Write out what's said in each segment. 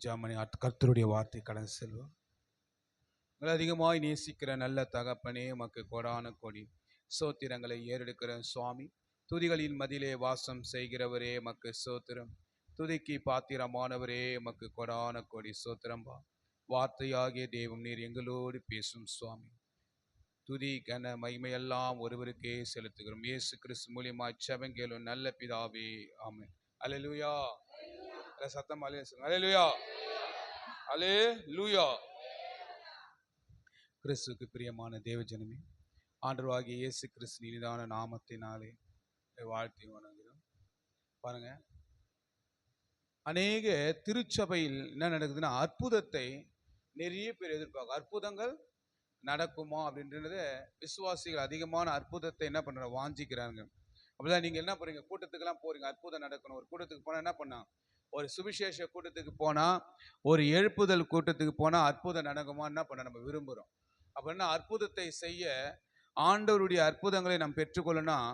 ஜாமணி கர்த்தருடைய வார்த்தை கடந்து செல்வோம். உங்களை அதிகமாய் நேசிக்கிற நல்ல தகப்பனே, உமக்கு கோடான கோடி சோத்திரங்களை ஏறெடுக்கிற சுவாமி. துதிகளின் மதிலே வாசம் செய்கிறவரே மக்கு சோத்திரம். துதிக்கு பாத்திரமானவரே மக்கு கோடான கோடி சோத்திரம்பா. வார்த்தையாகிய தெய்வம் நீர் எங்களோடு பேசும் சுவாமி. துதி கன மகிமையெல்லாம் ஒருவருக்கே செலுத்துகிறோம். இயேசு கிறிஸ்து மூலியமாய் செபங்கேளும் நல்ல பிதாவே, ஆமென். அல்லேலூயா. சத்தம் அல்லேலூயா, அல்லேலூயா. கிறிஸ்துவுக்கு பிரியமான தேவஜனமே, ஆண்டவராகிய இயேசு கிறிஸ்து இனிதான நாமத்தினாலே வாழ்த்தி வணங்குகிறோம். பாருங்க, அநேக திருச்சபையில் என்ன நடக்குதுன்னா, அற்புதத்தை நிறைய பேர் எதிர்பார்க்க. அற்புதங்கள் நடக்குமா அப்படின்றத விசுவாசிகள் அதிகமான அற்புதத்தை என்ன பண்றாங்க, வாஞ்சிக்கிறாங்க. அப்படிதான் நீங்க என்ன பண்றீங்க, கூட்டத்துக்கெல்லாம் போறீங்க, அற்புதம் நடக்கணும். ஒரு கூட்டத்துக்கு போனா என்ன பண்ணா, ஒரு சுவிசேஷ கூட்டத்துக்கு போனா, ஒரு எழுப்புதல் கூட்டத்துக்கு போனா அற்புதம் நடக்குமா என்ன பண்ண நம்ம விரும்புகிறோம். அப்படின்னா அற்புதத்தை செய்ய, ஆண்டவருடைய அற்புதங்களை நாம் பெற்றுக்கொள்ளணும்.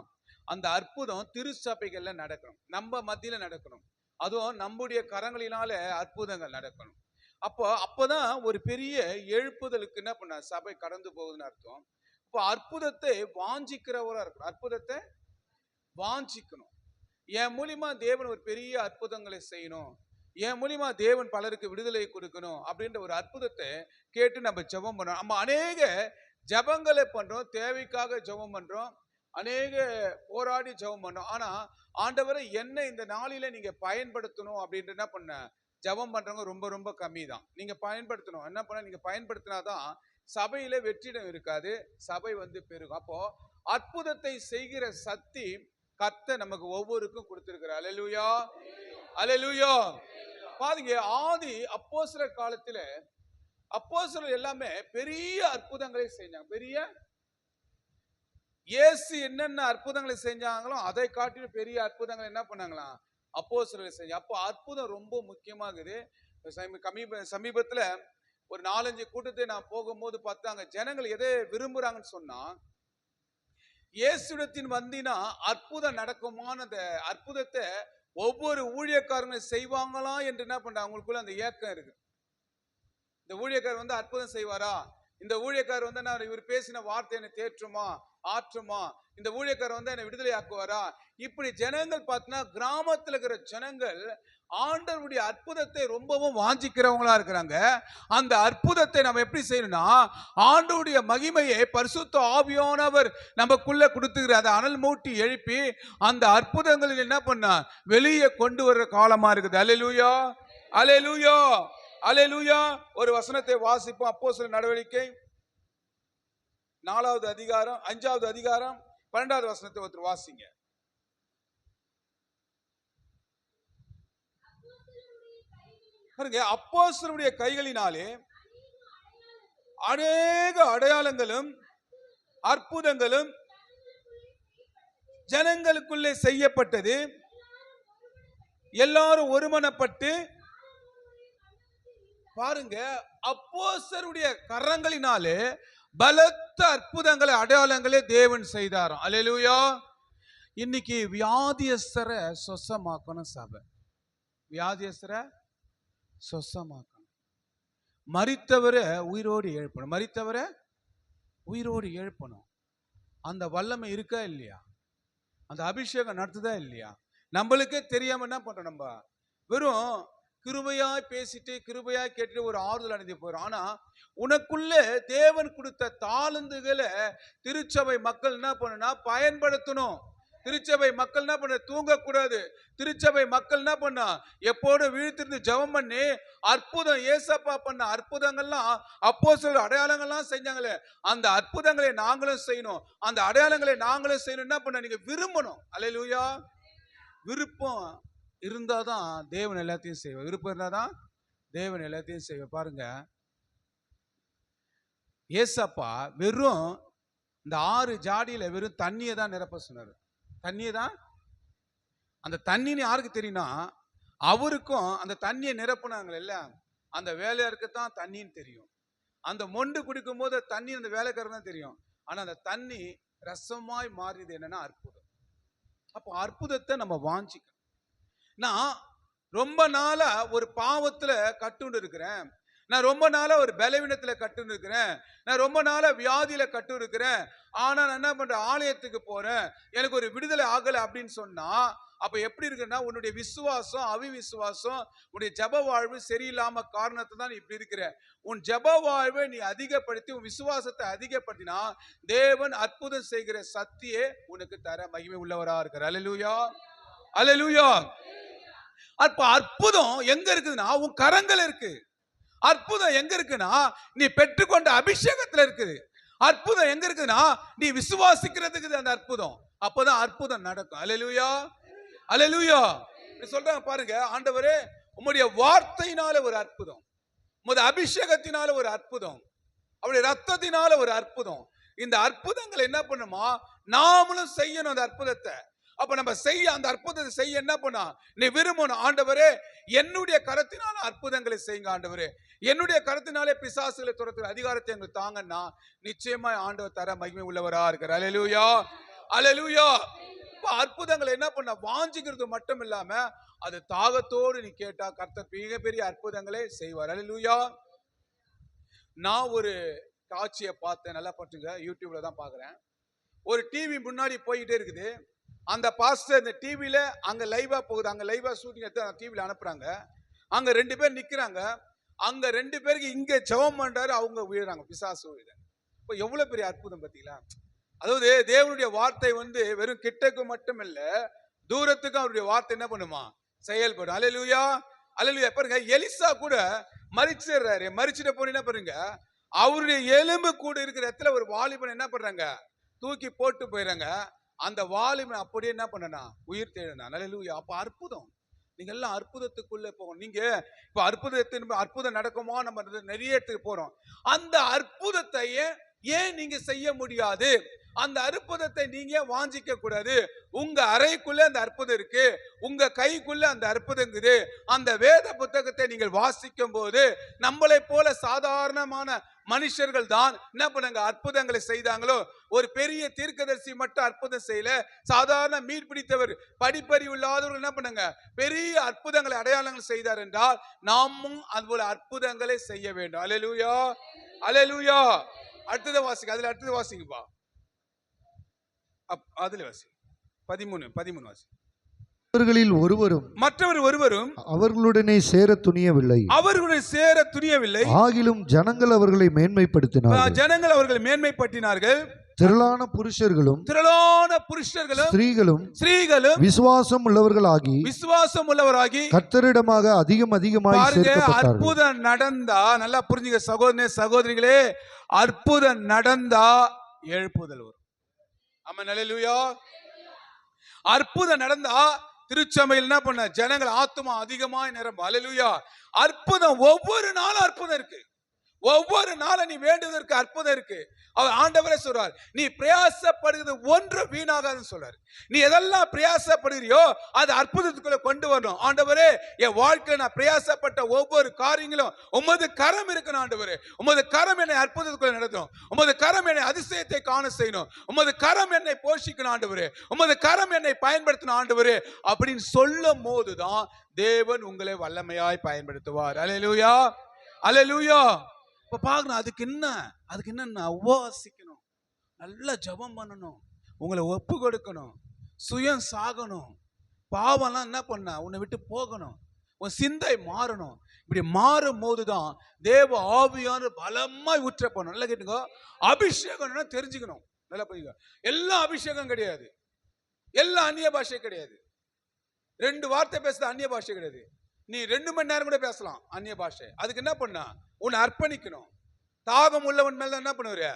அந்த அற்புதம் திருச்சபைகள்ல நடக்கணும், நம்ம மத்தியில நடக்கணும். அதுவும் நம்முடைய கரங்களினால அற்புதங்கள் நடக்கணும். அப்போதான் ஒரு பெரிய எழுப்புதலுக்கு என்ன பண்ண சபை கடந்து போகுதுன்னு அர்த்தம். இப்போ அற்புதத்தை வாஞ்சிக்கிறவரா இருக்கணும், அற்புதத்தை வாஞ்சிக்கணும். என் மூலியமா தேவன் ஒரு பெரிய அற்புதங்களை செய்யணும், என் மூலியமா தேவன் பலருக்கு விடுதலை கொடுக்கணும் அப்படின்ற ஒரு அற்புதத்தை கேட்டு நம்ம ஜெபம் பண்றோம். நம்ம அநேக ஜெபங்களை பண்றோம், தேவைக்காக ஜெபம் பண்றோம், அநேக போராடி ஜெபம் பண்றோம். ஆனா ஆண்டவரை என்ன இந்த நாளில நீங்க பயன்படுத்தணும் அப்படின்ட்டு என்ன பண்ண ஜெபம் பண்றவங்க ரொம்ப ரொம்ப கம்மி தான். நீங்க பயன்படுத்தணும், என்ன பண்ண நீங்க பயன்படுத்தினாதான் சபையில வெற்றிடம் இருக்காது, சபை பெருகும். அப்போ அற்புதத்தை செய்கிற சக்தி கர்த்தர் நமக்கு ஒவ்வொருக்கும் கொடுத்திருக்கிறார். அல்லேலூயா, அல்லேலூயா. பாருங்க, ஆதி அப்போஸ்தலர் காலத்துல அப்போஸ்தலர் எல்லாமே பெரிய அற்புதங்களை செஞ்சாங்க. பெரிய இயேசு என்னென்ன அற்புதங்களை செஞ்சாங்களோ அதை காட்டிலும் பெரிய அற்புதங்களை என்ன பண்ணாங்களாம், அப்போஸ்தலர் செஞ்சாங்க. அப்போ அற்புதம் ரொம்ப முக்கியமாகுது. சமீபத்துல ஒரு 4-5 கூட்டத்தை நான் போகும்போது பார்த்தாங்க, ஜனங்கள் எதை விரும்புறாங்கன்னு சொன்னா, இயேசுவிடத்தின் வந்தினா அற்புதம் நடக்குமான அந்த அற்புதத்தை ஒவ்வொரு ஊழியக்காரங்களும் செய்வாங்களா என்று என்ன பண்றாங்க, அவங்களுக்குள்ள அந்த ஏக்கம் இருக்கு. இந்த ஊழியக்காரர் அற்புதம் செய்வாரா, இந்த ஊழியக்காரர் நான் இவர் பேசின வார்த்தை என்னை தேற்றுமா ஆற்றுமா, இந்த ஊழியக்காரர் என்னை விடுதலை ஆக்குவாரா. இப்படி ஜனங்கள் பார்த்தீங்கன்னா, கிராமத்தில் இருக்கிற ஜனங்கள் ஆண்டவருடைய அற்புதத்தை ரொம்பவும் வாஞ்சிக்கிறவங்களா இருக்கிறாங்க. அந்த அற்புதத்தை நம்ம எப்படி செய்யணும்னா, ஆண்டவருடைய மகிமையை பரிசுத்த ஆவியானவர் நமக்குள்ள கொடுத்துக்கிற அதை அனல் மூட்டி எழுப்பி அந்த அற்புதங்களில் என்ன பண்ண வெளியே கொண்டு வர்ற காலமா இருக்குது. அல்லேலூயா, அல்லேலூயா, அல்லேலூயா. ஒரு வசனத்தை வாசிப்போம். அப்போஸ்தலர் நடவடிக்கை 4வது அதிகாரம் 5வது அதிகாரம் 12வது வசனத்தை ஒருத்தர் வாசிங்க. அப்போஸ்தலருடைய கைகளினாலே அநேக அடையாளங்களும் அற்புதங்களும் ஜனங்களுக்குள்ளே செய்யப்பட்டது. எல்லாரும் ஒருமனப்பட்டு, பாருங்க, அப்போஸ்தலருடைய கரங்களினாலே பலத்த அற்புதங்களை அடையாளங்களே தேவன் செய்தாராம். அல்லேலூயா. இன்னைக்கு வியாதியஸ்தரை சொசமாக்கணும் சபை, வியாதியஸ்தரை சொசமாக்கணும். மரித்தவரை உயிரோடு எழுப்பணும், மரித்தவரை உயிரோடு எழுப்பணும். அந்த வல்லமை இருக்கா இல்லையா, அந்த அபிஷேகம் நடத்துதா இல்லையா, நம்மளுக்கே தெரியாம என்ன பண்றோம், நம்ம வெறும் கிருபையாய் பேசிட்டு கிருபையாய் கேட்டுட்டு ஒரு ஆறுதல் அடைந்து போறோம். ஆனா உனக்குள்ள தேவன் கொடுத்த தாளந்துகளை திருச்சபை மக்கள் என்ன பண்ணா பயன்படுத்தணும். திருச்சபை மக்கள் என்ன பண்ண தூங்கக்கூடாது. திருச்சபை மக்கள் என்ன பண்ணா எப்போது விழித்திருந்து ஜெபம் பண்ணி அற்புதம், ஏசப்பா பண்ண அற்புதங்கள்லாம், அப்போஸ்தலர் அடையாளங்கள்லாம் செஞ்சாங்களே, அந்த அற்புதங்களை நாங்களும் செய்யணும், அந்த அடையாளங்களை நாங்களும் செய்யணும். என்ன பண்ண நீங்க விரும்பணும். அல்லேலூயா. விருப்பம் இருந்தாதான் தேவன் எல்லாத்தையும் செய்வார், விருப்பம் இருந்தாதான் தேவன் எல்லாத்தையும் செய்வார். பாருங்க, ஏசப்பா வெறும் இந்த 6 ஜாடியில வெறும் தண்ணியை தான் நிரப்ப சொன்னார். தண்ணியை தான், அந்த தண்ணின்னு யாருக்கு தெரியும்னா, அவருக்கும் அந்த தண்ணியை நிரப்புனாங்கல்ல அந்த வேலையாருக்கு தான் தண்ணின்னு தெரியும். அந்த மொண்டு குடிக்கும் போது தண்ணி அந்த வேலைக்காரன் தான் தெரியும். ஆனா அந்த தண்ணி ரசமாய் மாறியது என்னன்னா அற்புதம். அப்போ அற்புதத்தை நம்ம வாஞ்சிக்கணும். நான் ரொம்ப நாளா ஒரு பாவத்துல கட்டுண்டு இருக்கிறேன், நான் ரொம்ப நாளா ஒரு பலவீனத்துல கட்டுன்னு இருக்கிறேன், நான் ரொம்ப நாளா வியாதியில கட்டு இருக்கிறேன், ஆனா நான் என்ன பண்றேன், ஆலயத்துக்கு போறேன், எனக்கு ஒரு விடுதலை ஆகல அப்படின்னு சொன்னா, அப்ப எப்படி இருக்குன்னா உன்னுடைய விசுவாசம் அவிவிசுவாசம், உன்னுடைய ஜப வாழ்வு சரியில்லாம காரணத்தை தான் இப்படி இருக்கிற. உன் ஜப வாழ்வை நீ அதிகப்படுத்தி உன் விசுவாசத்தை அதிகப்படுத்தினா தேவன் அற்புதம் செய்கிற சக்தியே உனக்கு தர மகிமை உள்ளவரா இருக்கிறார். அல்லேலூயா, அல்லேலூயா. அப்ப அற்புதம் எங்க இருக்குதுன்னா உன் கரங்கள் இருக்கு. அற்புதம் எங்க இருக்குன்னா நீ பெற்றுக்கொண்ட அபிஷேகத்துல இருக்குது. அற்புதம் எங்க இருக்குன்னா நீ விசுவாசிக்கிறதுக்கு அந்த அற்புதம். அப்பதான் அற்புதம் நடக்கும். அல்லேலூயா, அல்லேலூயா. சொல்றாங்க பாருங்க, ஆண்டவரே உம்முடைய வார்த்தையினால ஒரு அற்புதம், உம்முடைய அபிஷேகத்தினால ஒரு அற்புதம், அவருடைய ரத்தத்தினால ஒரு அற்புதம். இந்த அற்புதங்கள் என்ன பண்ணுமா, நாமளும் செய்யணும் அந்த அற்புதத்தை. அப்ப நம்ம செய்ய அந்த அற்புதத்தை செய்ய என்ன பண்ணா, நீ விரும்பணும், ஆண்டவரே என்னுடைய கரத்தினால அற்புதங்களை செய்யுங்க ஆண்டவரே, என்னுடைய கரத்தினாலே பிசாசுகளை துரத்துற அதிகாரத்தை எங்களுக்கு தாங்கன்னா நிச்சயமா ஆண்டவர் தர மகிமை உள்ளவரா இருக்கிறார். அல்லேலூயா, அல்லேலூயா. அற்புதங்களை என்ன பண்ண வாஞ்சிக்கிறது மட்டும் இல்லாம அது தாகத்தோடு நீ கேட்டா கர்த்தர் மிகப்பெரிய அற்புதங்களை செய்வார். அல்லேலூயா. நான் ஒரு காட்சியை பார்த்தேன், நல்லா பட்டுங்க, யூடியூப்ல தான் பாக்குறேன். ஒரு டிவி முன்னாடி போயிட்டே இருக்குது, அந்த பாஸ்டர் இந்த டிவியில அங்க லைவா போகுது, அங்க லைவா ஷூட்டிங் எடுத்து அந்த டிவியில அனுப்புறாங்க. அங்க 2 பேர் நிக்கிறாங்க, அங்க 2 பேருக்கு இங்க ஜெபம் பண்றாரு, அவங்க விழுறாங்க, பிசாசு விழுறாங்க. இப்போ எவ்வளவு பெரிய அற்புதம் பாத்தீங்களா? அதாவது தேவனுடைய வார்த்தை வெறும் கிட்டக்கு மட்டும் இல்ல, தூரத்துக்கு அவருடைய வார்த்தை என்ன பண்ணுமா, செயல்படும். அல்லேலூயா, அல்லேலூயா. பாருங்க, எலிசா கூட மரிச்சிடுறாரு, மரிச்சிட்ட போன என்ன பண்ணுங்க, அவருடைய எலும்பு கூட இருக்கிற இடத்துல ஒரு வாலிபன் என்ன பண்றாங்க, தூக்கி போட்டு போயிடுறாங்க. அந்த வாலிபன் அப்படியே என்ன பண்ணனா, உயிர் தேடுனா. அல்லேலூயா. அப்ப அற்புதம், நீங்க எல்லாம் அற்புதத்துக்குள்ள போகணும். நீங்க இப்ப அற்புதம் நடக்குமா, நம்ம நிறைய இடத்துக்கு போறோம். அந்த அற்புதத்தை ஏன் நீங்க செய்ய முடியாது? அந்த அற்புதத்தை நீங்க வாஞ்சிக்க கூடாது. உங்க அறைக்குள்ள அந்த அற்புதம் இருக்கு, உங்க கைக்குள்ள அந்த அற்புதம் இருக்குது. அந்த வேத புத்தகத்தை நீங்கள் வாசிக்கும் போது நம்மளை போல சாதாரணமான மனுஷர்கள் தான் என்ன பண்ணுங்க, அற்புதங்களை செய்தாங்களோ. ஒரு பெரிய தீர்க்கதரிசி மட்டும் அற்புதம் செய்யல, சாதாரண மீன் பிடித்தவர் படிப்பறிவு இல்லாதவர்கள் என்ன பண்ணுங்க, பெரிய அற்புதங்களை அடையாளங்கள் செய்தார் என்றால் நாமும் அதுபோல அற்புதங்களை செய்ய வேண்டும். அல்லேலூயா, அல்லேலூயா. அடுத்தது வாசிங்க, அதுல அடுத்தது வாசிங்கப்பா, அதுல வாசி 13 வாசி. அவர்களில் ஒருவரும் மற்றவர் ஒருவரும் அவர்களுடனே சேர துணியவில்லை, அவர்களுடன் சேர துணியவில்லை. ஆகிலும் ஜனங்கள் அவர்களை மேன்மைப்படுத்தினார்கள், ஜனங்கள் அவர்களை மேன்மைப்படுத்தினார்கள். திரளான புருஷர்களும் ஸ்திரீகளும் விசுவாசம் உள்ளவர்களாகி கர்த்தரிடமாக அதிகமாய் சேர்க்கப்பட்டார்கள். அற்புதம் நடந்தா, நல்லா புரிஞ்சுங்க சகோதரனே சகோதரிகளே, அற்புதம் நடந்தா எழுப்புதல் வரும். ஆமென், அல்லேலூயா. அற்புதம் நடந்தா திருச்சபையில் என்ன பண்ண, ஜனங்கள் ஆத்துமா அதிகமாய் நிரம்பும். அல்லேலூயா. அற்புதம் ஒவ்வொரு நாளும் அற்புதம் இருக்கு, ஒவ்வொரு நாளும் நீ வேண்டுவதற்கு அற்புதம் இருக்கு. அவர் ஆண்டவரே சொல்றார், நீ பிரயாசப்படுகிறது ஒன்று வீணாகாதுன்னு சொல்றாரு. நீ எதெல்லாம் பிரயாசப்படுகிறியோ அது அற்புதத்துக்குள்ள கொண்டு வரணும். ஆண்டவரே என் வாழ்க்கையில நான் பிரயாசப்பட்ட ஒவ்வொரு காரியங்களும் உமது கரம் இருக்கணும் ஆண்டவரே, உமது கரம் என்னை அற்புதத்துக்குள்ள நடத்தணும், உமது கரம் என்னை அதிசயத்தை காண செய்யணும், உமது கரம் என்னை போஷிக்கணும் ஆண்டவரே, உமது கரம் என்னை பயன்படுத்தணும் ஆண்டவரே அப்படின்னு சொல்லும் போதுதான் தேவன் உங்களை வல்லமையாய் பயன்படுத்துவார். அல்லேலூயா, அல்லேலூயா. இப்ப பாக்கணும், அதுக்கு என்ன உபவாசிக்கணும், நல்லா ஜெபம் பண்ணணும், உங்களை ஒப்பு கொடுக்கணும், சுயம் சாகணும், பாவம்லாம் என்ன பண்ண உன்னை விட்டு போகணும், உன் சிந்தை மாறணும். இப்படி மாறும் போதுதான் தேவ ஆவியான பலமாய் ஊற்றப்படணும். நல்லா கேட்டுக்கோ, அபிஷேகம் தெரிஞ்சுக்கணும், நல்லா புரியுங்க. எல்லா அபிஷேகம் கிடையாது, எல்லா அந்நிய பாஷை கிடையாது. 2 வார்த்தை பேசுறது அந்நிய பாஷை கிடையாது. நீ 2 மணி நேரம் கூட பேசலாம் அந்நிய பாஷை. அதுக்கு என்ன பண்ண, உன்னை அர்ப்பணிக்கணும். தாகம் உள்ளவன் மேல என்ன பண்ணுவாரு,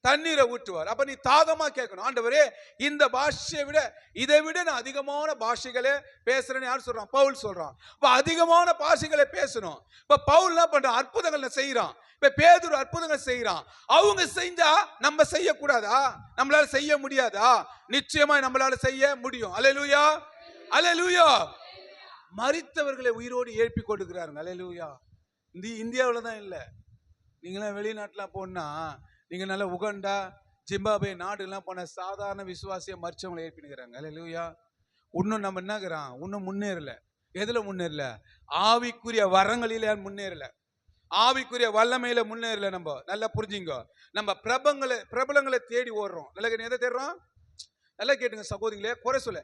தண்ணீரை ஊற்றுவார். அப்ப நீ தாகமா கேட்கணும், ஆண்டவரே இந்த பாஷையை விட இதை விட நான் அதிகமான பாஷைகளே பேசுறேன்னு யார் சொல்றான், பவுல் சொல்றான். இப்ப அதிகமான பாஷைகளை பேசணும். இப்ப பவுல் என்ன பண்றான், அற்புதங்களை செய்யறான். இப்ப பேதுரு அற்புதங்கள் செய்யறான். அவங்க செஞ்சா நம்ம செய்யக்கூடாதா? நம்மளால செய்ய முடியாதா? நிச்சயமா நம்மளால செய்ய முடியும். அல்லேலூயா, அல்லேலூயா. மரித்தவர்களை உயிரோடு எழுப்பி கொடுக்கிறாருங்க. அல்லேலூயா. இந்தியாவில் தான் இல்லை, நீங்களாம் வெளிநாட்டுலாம் போனா, நீங்க நல்ல உகண்டா ஜிம்பாபே நாடுலாம் போன சாதாரண விசுவாசிய மரிச்சவங்களை ஏற்பினுக்கிறாங்க. அல்லேலூயா. இன்னும் நம்ம என்னங்கிறோம், இன்னும் முன்னேறல. எதுல முன்னேறல? ஆவிக்குரிய வரங்களில முன்னேறல, ஆவிக்குரிய வல்லமையில முன்னேறல. நம்ம நல்லா புரிஞ்சுங்க. நம்ம பிரபலங்களை தேடி ஓடுறோம். நல்லா எதை தேடுறோம்? நல்லா கேட்டுங்க சகோதரிகளே, குறை சொல்ல.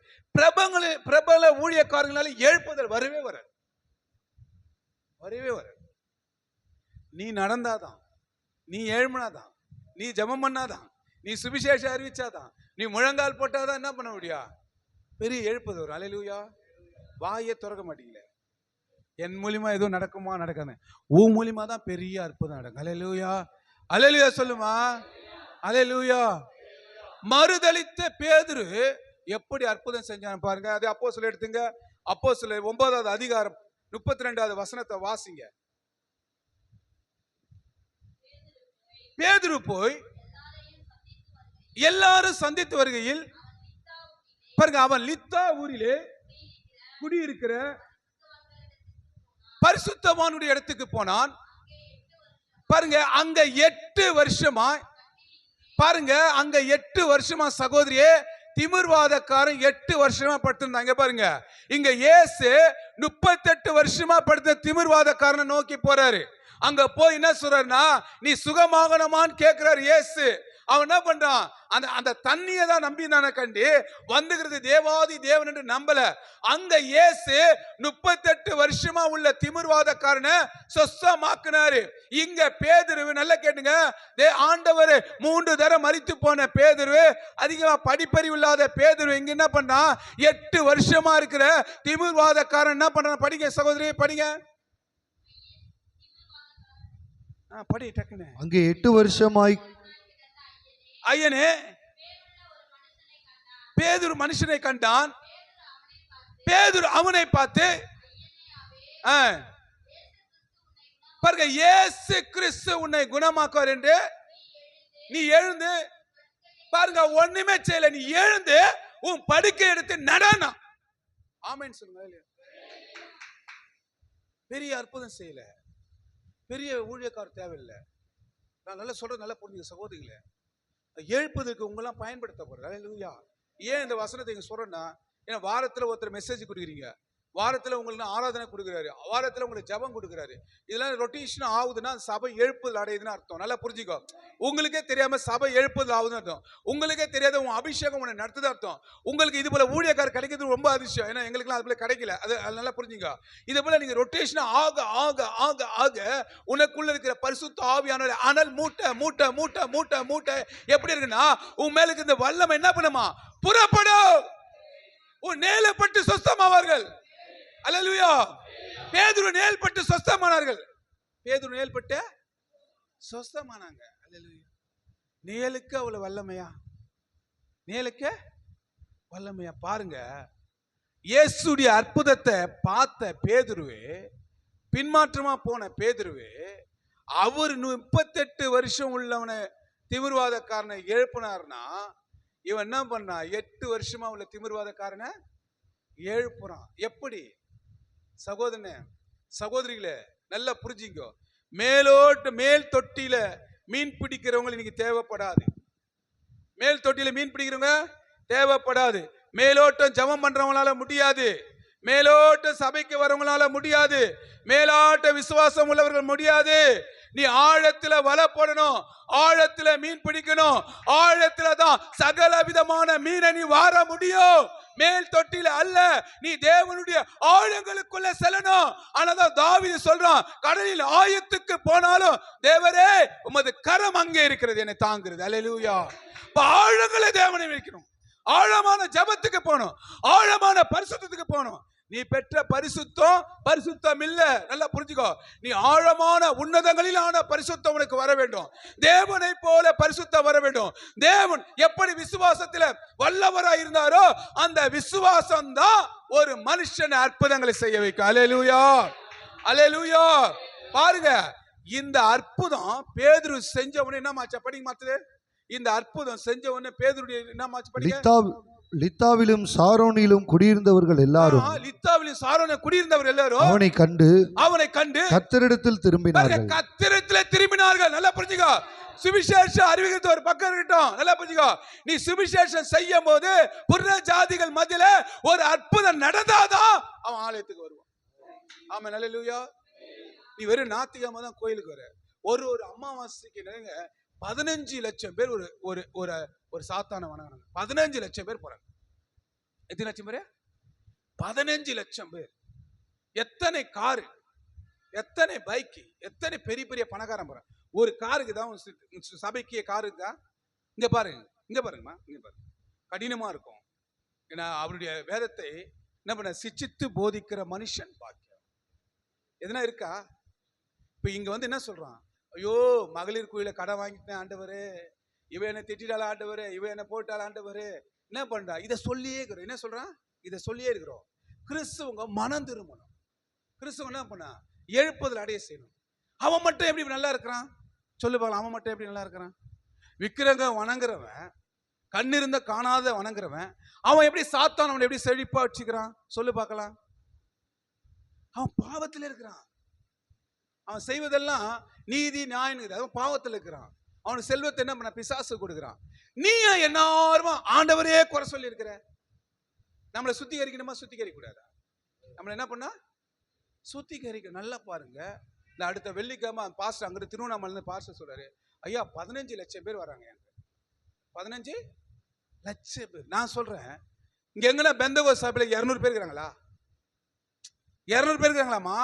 பிரபல ஊழியக்காரங்களால எழுப்புதல் வரவே வராது. நீ நடந்தாதான், நீ எழுமனாதான், நீ ஜெபம் பண்ணாதான், நீ சுவிசேஷம் அறிவிச்சாதான், நீ முழங்கால் போட்டாதான் என்ன பண்ண முடியும்? பெரிய எழுப்புதல் வரும். அல்லேலூயா. வாயை திறக்க மாட்டீங்களே. என் மூலியமா எதுவும் நடக்குமா? நடக்காது. உன் மூலியமா தான் பெரிய அற்புதம் நடக்கும். அல்லேலூயா. அல்லேலூயா சொல்லுமா. அல்லேலூயா. மறுதலித்த பேதுரு எப்படி அற்புதம் செஞ்சான் பாருங்க. அது அப்போஸ்தலர் எடுத்துங்க. அப்போஸ்தலர் 9வது அதிகாரம் 32வது வசனத்தை வாசிங்க. பேதுரு போய் எல்லாரும் சந்தித்து வருகையில் பாருங்க, அவன் லித்தா ஊரிலே குடியிருக்கிற பரிசுத்தவானுடைய இடத்துக்கு போனான். பாருங்க, அங்க 8 வருஷமா, பாருங்க அங்க 8 வருஷமா சகோதரியே திமிர்வாதக்காரன் 8 வருஷமா படுத்திருந்தாங்க. பாருங்க, இங்க இயேசு 38 வருஷமா படுத்த திமிர்வாதக்காரனை நோக்கி போறாரு. அங்க போய் என்ன சொல்றாருன்னா, நீ சுகமாகணுமான்னு கேட்கிறாரு இயேசு. அவன் என்ன பண்றான்? அந்த தண்ணியை தான் நம்பி தானே கண்டி வந்துகிறது தேவாதி தேவன் என்று நம்பல. அங்க இயேசு 38 வருஷமா உள்ள திமிர்வாதக்காரனை சொஸ்தமாக்குனாரு. இங்க பேதுரு நல்லா கேட்டுங்க, ஆண்டவர் 3 தடவை மரித்து போன பேதுரு, அதிகமா படிப்பறிவு இல்லாத பேதுரு இங்க என்ன பண்ணா? 8 வருஷமா இருக்கிற திமிர்வாதக்காரன் என்ன பண்றான்? படிங்க சகோதரி, படிங்க. படி டக்குன்னு. அங்கே 8 வருஷமாய் ஐயனே, பேதுரு மனுஷனை கண்டான். பேதுரு அவனை பார்த்து பாருங்க, இயேசு கிறிஸ்து உன்னை குணமாக்குவார் என்று நீ எழுந்து, பாருங்க ஒண்ணுமே செய்யல, நீ எழுந்து உன் படுக்கை எடுத்து நடனா. ஆமென் சொல்லுங்க. பெரிய அற்புதம் செய்யல, பெரிய ஊழியக்காரர் தேவையில்லை. நான் நல்லா சொல்றது நல்லா புரிஞ்சுங்க சகோதரிகளே. எழுப்புதலுக்கு உங்களாம் பயன்படுத்தப்படுற. அல்லேலூயா. ஏன் இந்த வசனத்தை இங்க சொல்றேன்னா, ஏன்னா வாரத்துல ஒருத்தர் மெசேஜ் கொடுக்குறீங்க, வாரத்துல உங்களுக்கு ஆராதனை கொடுக்குறாரு, வாரத்துல உங்களுக்கு ஜெபம் கொடுக்குறாரு. இதெல்லாம் ரொட்டேஷன் ஆகுதுன்னா சபை எழுப்புதல் அடையுதுன்னு அர்த்தம். நல்லா புரிஞ்சுக்கோ. உங்களுக்கே தெரியாம சபை எழுப்புதல் ஆகுதுன்னு அர்த்தம். உங்களுக்கே தெரியாத உன் அபிஷேகம் உன்னை நடத்துது அர்த்தம். உங்களுக்கு இது போல ஊழியக்காரர் கிடைக்கிறது ரொம்ப அதிர்ஷ்டம். ஏன்னா எங்களுக்குலாம் அது போல கிடைக்கல. அது நல்லா புரிஞ்சுங்க. இது போல நீங்க ரொட்டேஷன் ஆக ஆக ஆக ஆக உனக்குள்ள இருக்கிற பரிசுத்த ஆவியானவரே அனல் மூட்டை மூட்டை மூட்டை மூட்டை மூட்டை எப்படி இருக்குன்னா, உன் மேல இந்த வல்லமை என்ன பண்ணுமா? புறப்படும். உன் நேலப்பட்டு சொஸ்தமாவார்கள். அல்லேலூயா. பேதுரு நேல்பட்டு சொஸ்தமானார்கள். பேதுரு நேல்பட்டு சொஸ்தமானாங்க. அல்லேலூயா. நேலுக்கு அவ்வளவு வல்லமையா? நேலுக்கு வல்லமையா? பாருங்க, இயேசுடைய அற்புதத்தை பார்த்த பேதுருவே, பின்மாற்றமா போன பேதுருவே, அவர் 38 வருஷம் உள்ளவனை திமிர்வாதக்காரனை எழுப்பினார்னா, இவன் என்ன பண்ணா? 8 வருஷமா உள்ள திமிர்வாதக்காரனை எழுப்புறான். எப்படி? சகோதரனே சகோதரிகளே நல்லா புரிஞ்சுங்க. மேல் தொட்டியில மீன் பிடிக்கிறவங்க இன்னைக்கு தேவைப்படாது. மேல் தொட்டியில மீன் பிடிக்கிறவங்க தேவைப்படாது. மேலோட்டம் ஜெபம் பண்றவங்களால முடியாது. மேலோட்ட சபைக்கு வரவங்களால முடியாது. மேலாட்ட விசுவாசம் உள்ளவர்கள் முடியாது. நீ ஆழத்துல வலை போடணும், ஆழத்துல மீன் பிடிக்கணும், ஆழத்துல தான் சகல விதமான மீனை நீ வார முடியும். மேல் தொட்டில அல்ல, நீ தேவனுடைய ஆழங்களுக்குள்ள செல்லணும். ஆனாதான் தாவீது சொல்றான், கடலில் ஆயத்துக்கு போனாலும் தேவரே உமது கரம் அங்கே இருக்கிறது, என்னை தாங்குகிறது. அல்லேலூயா. ஆழங்களை தேவனை வைக்கணும், ஆழமான ஜெபத்துக்கு போகணும், ஆழமான பரிசுத்தத்துக்கு போகணும். நீ பெற்ற பரிசுத்தம் இல்ல. நல்லா புரிஞ்சுக்கோ. நீ ஆழமான உன்னதங்களிலான பரிசுத்தம் உனக்கு வர வேண்டும். தேவனை போல பரிசுத்தம் வர வேண்டும். தேவன் எப்படி விசுவாசத்தில் வல்லவராய் இருந்தாரோ அந்த விசுவாசம் தான் ஒரு மனுஷன் அற்புதங்களை செய்ய வைக்கும். அல்லேலூயா. அல்லேலூயா. பாருங்க, இந்த அற்புதம் பேதுரு செஞ்ச உடனே என்ன மாச்சா? படிங்க மாத்துது. இந்த அற்புதம் செஞ்ச உடனே பேதுருடைய என்ன மாச்சு? படிங்க. லித்தாவிலும் சாரோனிலும் குடியிருந்தவர்கள் எல்லாரும், லித்தாவிலும் சாரோனிலும் குடியிருந்தவர்கள் எல்லாரும் அவனை கண்டு கர்த்தரிடத்தில் திரும்பினார்கள். கர்த்தரிடத்தில் திரும்பினார்கள். நல்லா புரிஞ்சுக்கோ. சுவிசேஷம் அறிவிக்கிறது ஒரு பக்கம் இருக்கட்டும். நல்லா புரிஞ்சுக்கோ. நீ சுவிசேஷம் செய்யும் போது புற ஜாதிகள் மத்தியில ஒரு அற்புதம் நடந்தாதான் அவன் ஆலயத்துக்கு வருவான். ஆமா, அல்லேலூயா. நீ வெறும் ஞாயிற்றுக்கிழமை தான் கோயிலுக்கு வர. ஒரு அமாவாசைக்கு 15 லட்சம் பேர் ஒரு சாத்தான வணங்குறாங்க. 15 லட்சம் பேர் போறாங்க. எத்தனை லட்சம் பேர்? 15 லட்சம் பேர். எத்தனை காரு, எத்தனை பைக்கு, எத்தனை பெரிய பெரிய பணக்காரன் போறாங்க. ஒரு காருக்கு தான் சபைக்கு காரு இருக்கா? இங்க பாருங்கம்மா, இங்க பாருங்க. கடினமா இருக்கும். ஏன்னா அவருடைய வேதத்தை என்ன பண்ண சிச்சித்து போதிக்கிற மனுஷன் பாக்கியம். எதுனா இருக்கா? இப்ப இங்க வந்து என்ன சொல்றான்? ஐயோ, மகளிர் கோயில கடை வாங்கிட்டேன் ஆண்டவரே, இவ என்ன திட்டால ஆண்டவரே, இவ என்ன போட்டால ஆண்டவரே. என்ன பண்றா? இதை சொல்லியே இருக்கிறோம். என்ன சொல்றான்? இதை சொல்லியே இருக்கிறோம். கிறிஸ்துவங்க மனம் திரும்பணும். கிறிஸ்துவ என்ன பண்ணா? எழுப்புதல் அடைய செய்யணும். அவன் மட்டும் எப்படி நல்லா இருக்கிறான்? சொல்லு பார்க்கலாம். அவன் மட்டும் எப்படி நல்லா இருக்கிறான்? விக்கிரக வணங்குறவன், கண்ணிருந்த காணாத வணங்குறவன், அவன் எப்படி சாத்தான் அவனை எப்படி செழிப்பா வச்சுக்கிறான்? சொல்லு பார்க்கலாம். அவன் பாவத்தில் இருக்கிறான். அவன் செய்வதெல்லாம் நீதி நியாயம், அவன் பாவத்தில் இருக்கிறான். அவனுக்கு செல்வத்தை என்ன பண்ண? பிசாசு கொடுக்கிறான். நீ எல்லாரும் ஆண்டவரே குறை சொல்லி இருக்கிற. நம்மளை சுத்திகரிக்கணுமா? சுத்திகரிக்க கூடாதா? நம்மளை என்ன பண்ணா? சுத்திகரிக்க. நல்லா பாருங்க. இந்த அடுத்த வெள்ளிக்கிழமை பாஸ்டர் அங்கிட்டு திருவண்ணாமலை பாஸ்டர் சொல்றாரு, ஐயா 15 லட்சம் பேர் வராங்க. 15 லட்சம் பேர். நான் சொல்றேன், இங்க எங்கன்னா பெந்தகோஸ்து சபையில 200 பேர் இருக்கிறாங்களா? 200 பேர் இருக்கிறாங்களாமா?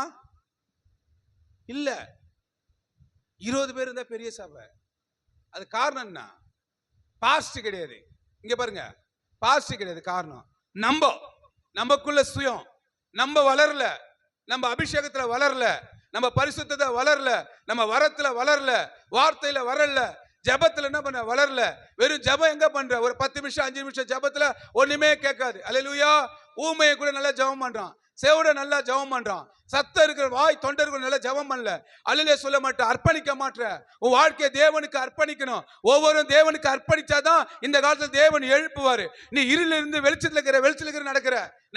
இல்ல, 20 பேர் இருந்தா பெரிய சபை. அது காரணம் என்ன? பாஸ்ட் கிடையாது. இங்க பாருங்க, பாஸ்ட் கிடையாது. காரணம் நமக்குள்ள சுயம், நம்ம வளரல, நம்ம அபிஷேகத்துல வளரல, நம்ம பரிசுத்தத்தை வளரல, நம்ம வரத்துல வளரல, வார்த்தையில வரல, ஜபத்துல என்ன பண்ண வளரல. வெறும் ஜபம் எங்க பண்ற? ஒரு 10 நிமிஷம் 5 நிமிஷம் ஜபத்துல ஒண்ணுமே கேட்காது. அல்லேலூயா. ஊமையை கூட நல்லா ஜபம் பண்றான், செவிட நல்லா ஜபம் பண்றான், சத்தம் இருக்கிற வாய் தொண்டர்கள் நல்லா ஜபம் பண்ணல. அல்லேலூயா சொல்ல மாட்டேன், அர்ப்பணிக்க மாட்டேன். உன் வாழ்க்கையை தேவனுக்கு அர்ப்பணிக்கணும். ஒவ்வொரு தேவனுக்கு அர்ப்பணிச்சாதான் இந்த காலத்துல தேவன் எழுப்புவாரு. நீ இருளில் இருந்து வெளிச்சத்துல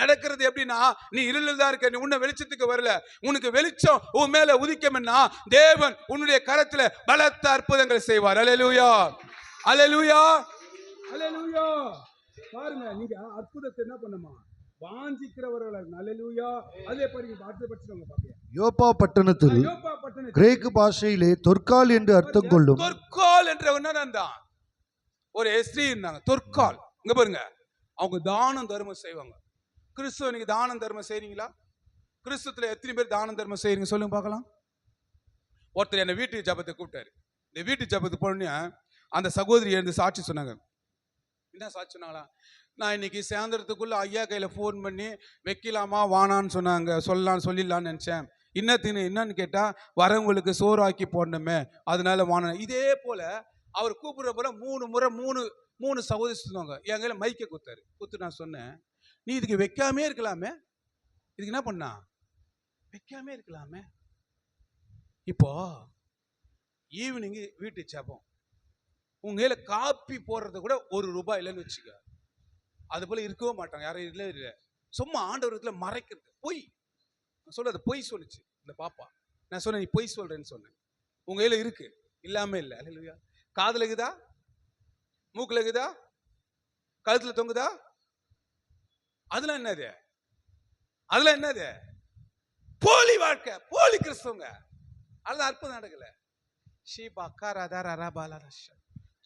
நடக்கிறது எப்படின்னா, நீ இருளில் தான் இருக்க, நீ உன்ன வெளிச்சத்துக்கு வரல. உனக்கு வெளிச்சம் உன் மேல உதிக்கும்னா தேவன் உன்னுடைய கரத்துல பலத்த அற்புதங்கள் செய்வார். அல்லேலூயா, அல்லேலூயா, அல்லேலூயா. பாருங்க, நீங்க அற்புதத்தை என்ன பண்ணுமா? வாஞ்சிக்கிறவர்கள். அல்லேலூயா. அதே பாருங்க, அடுத்த பட்சம் பாருங்க. யோப்பா பட்டணத்தில் கிரேக்கு பாஷையிலே தொற்கால் என்று அர்த்தம் கொள்ளும். தொற்கால் என்றவன் தான் ஒரு ஸ்திரீ இருந்தாங்க, தொற்கால். இங்க பாருங்க, அவங்க தானம் தர்மம் செய்வாங்க. கிறிஸ்துவ நீங்க தானம் தர்மம் செய்றீங்களா? கிறிஸ்துவத்துல எத்தனை பேர் தானம் தர்மம் செய்றீங்க சொல்லுங்க பார்க்கலாம். ஒருத்தர் என்ன வீட்டு ஜபத்தை கூப்பிட்டாரு. இந்த வீட்டு ஜபத்துக்கு போனே அந்த சகோதரி எழுந்து சாட்சி சொன்னாங்க. என்ன சாட்சி சொன்னாங்களா? நான் இன்னைக்கு சாயந்தரத்துக்குள்ள ஐயா கையில போன் பண்ணி வைக்கலாமா வானான்னு சொன்னாங்க, சொல்லிடலான்னு நினைச்சேன். என்னன்னு கேட்டா, வரவங்களுக்கு சோறாக்கி போடணுமே, அதனால வான. இதே போல அவர் கூப்பிடுற போல 3 முறை 3 சகோதரி சொன்னாங்க. என் கையில மைக்க குத்து நான் சொன்னேன், நீ இதுக்கு வைக்காமே இருக்கலாமே, இதுக்கு என்ன பண்ணா வைக்காமே இருக்கலாமே. இப்போ ஈவினிங் வீட்டு ஜபம், உங்க கையில காப்பி போடுறது கூட ₹1 இல்லைன்னு வச்சுக்க. அது போல இருக்கவே மாட்டாங்க யாரும். இல்லை, சும்மா ஆண்டவரத்துல மறைக்கிறது. பொய் சொல்றது, பொய் சொல்லுச்சு இந்த பாப்பா. நான் சொன்னேன், நீ பொய் சொல்றேன்னு சொன்னேன். உங்க கையில இருக்கு, இல்லாம இல்லை. அல்லேலூயா. காதுல இருக்குதா? மூக்குல இருக்குதா? கழுத்துல தொங்குதா? அதெல்லாம் என்னது? போலி வாழ்க்கை, போலி கிறிஸ்தவங்க. அதுதான் அற்புதம் நடக்கல.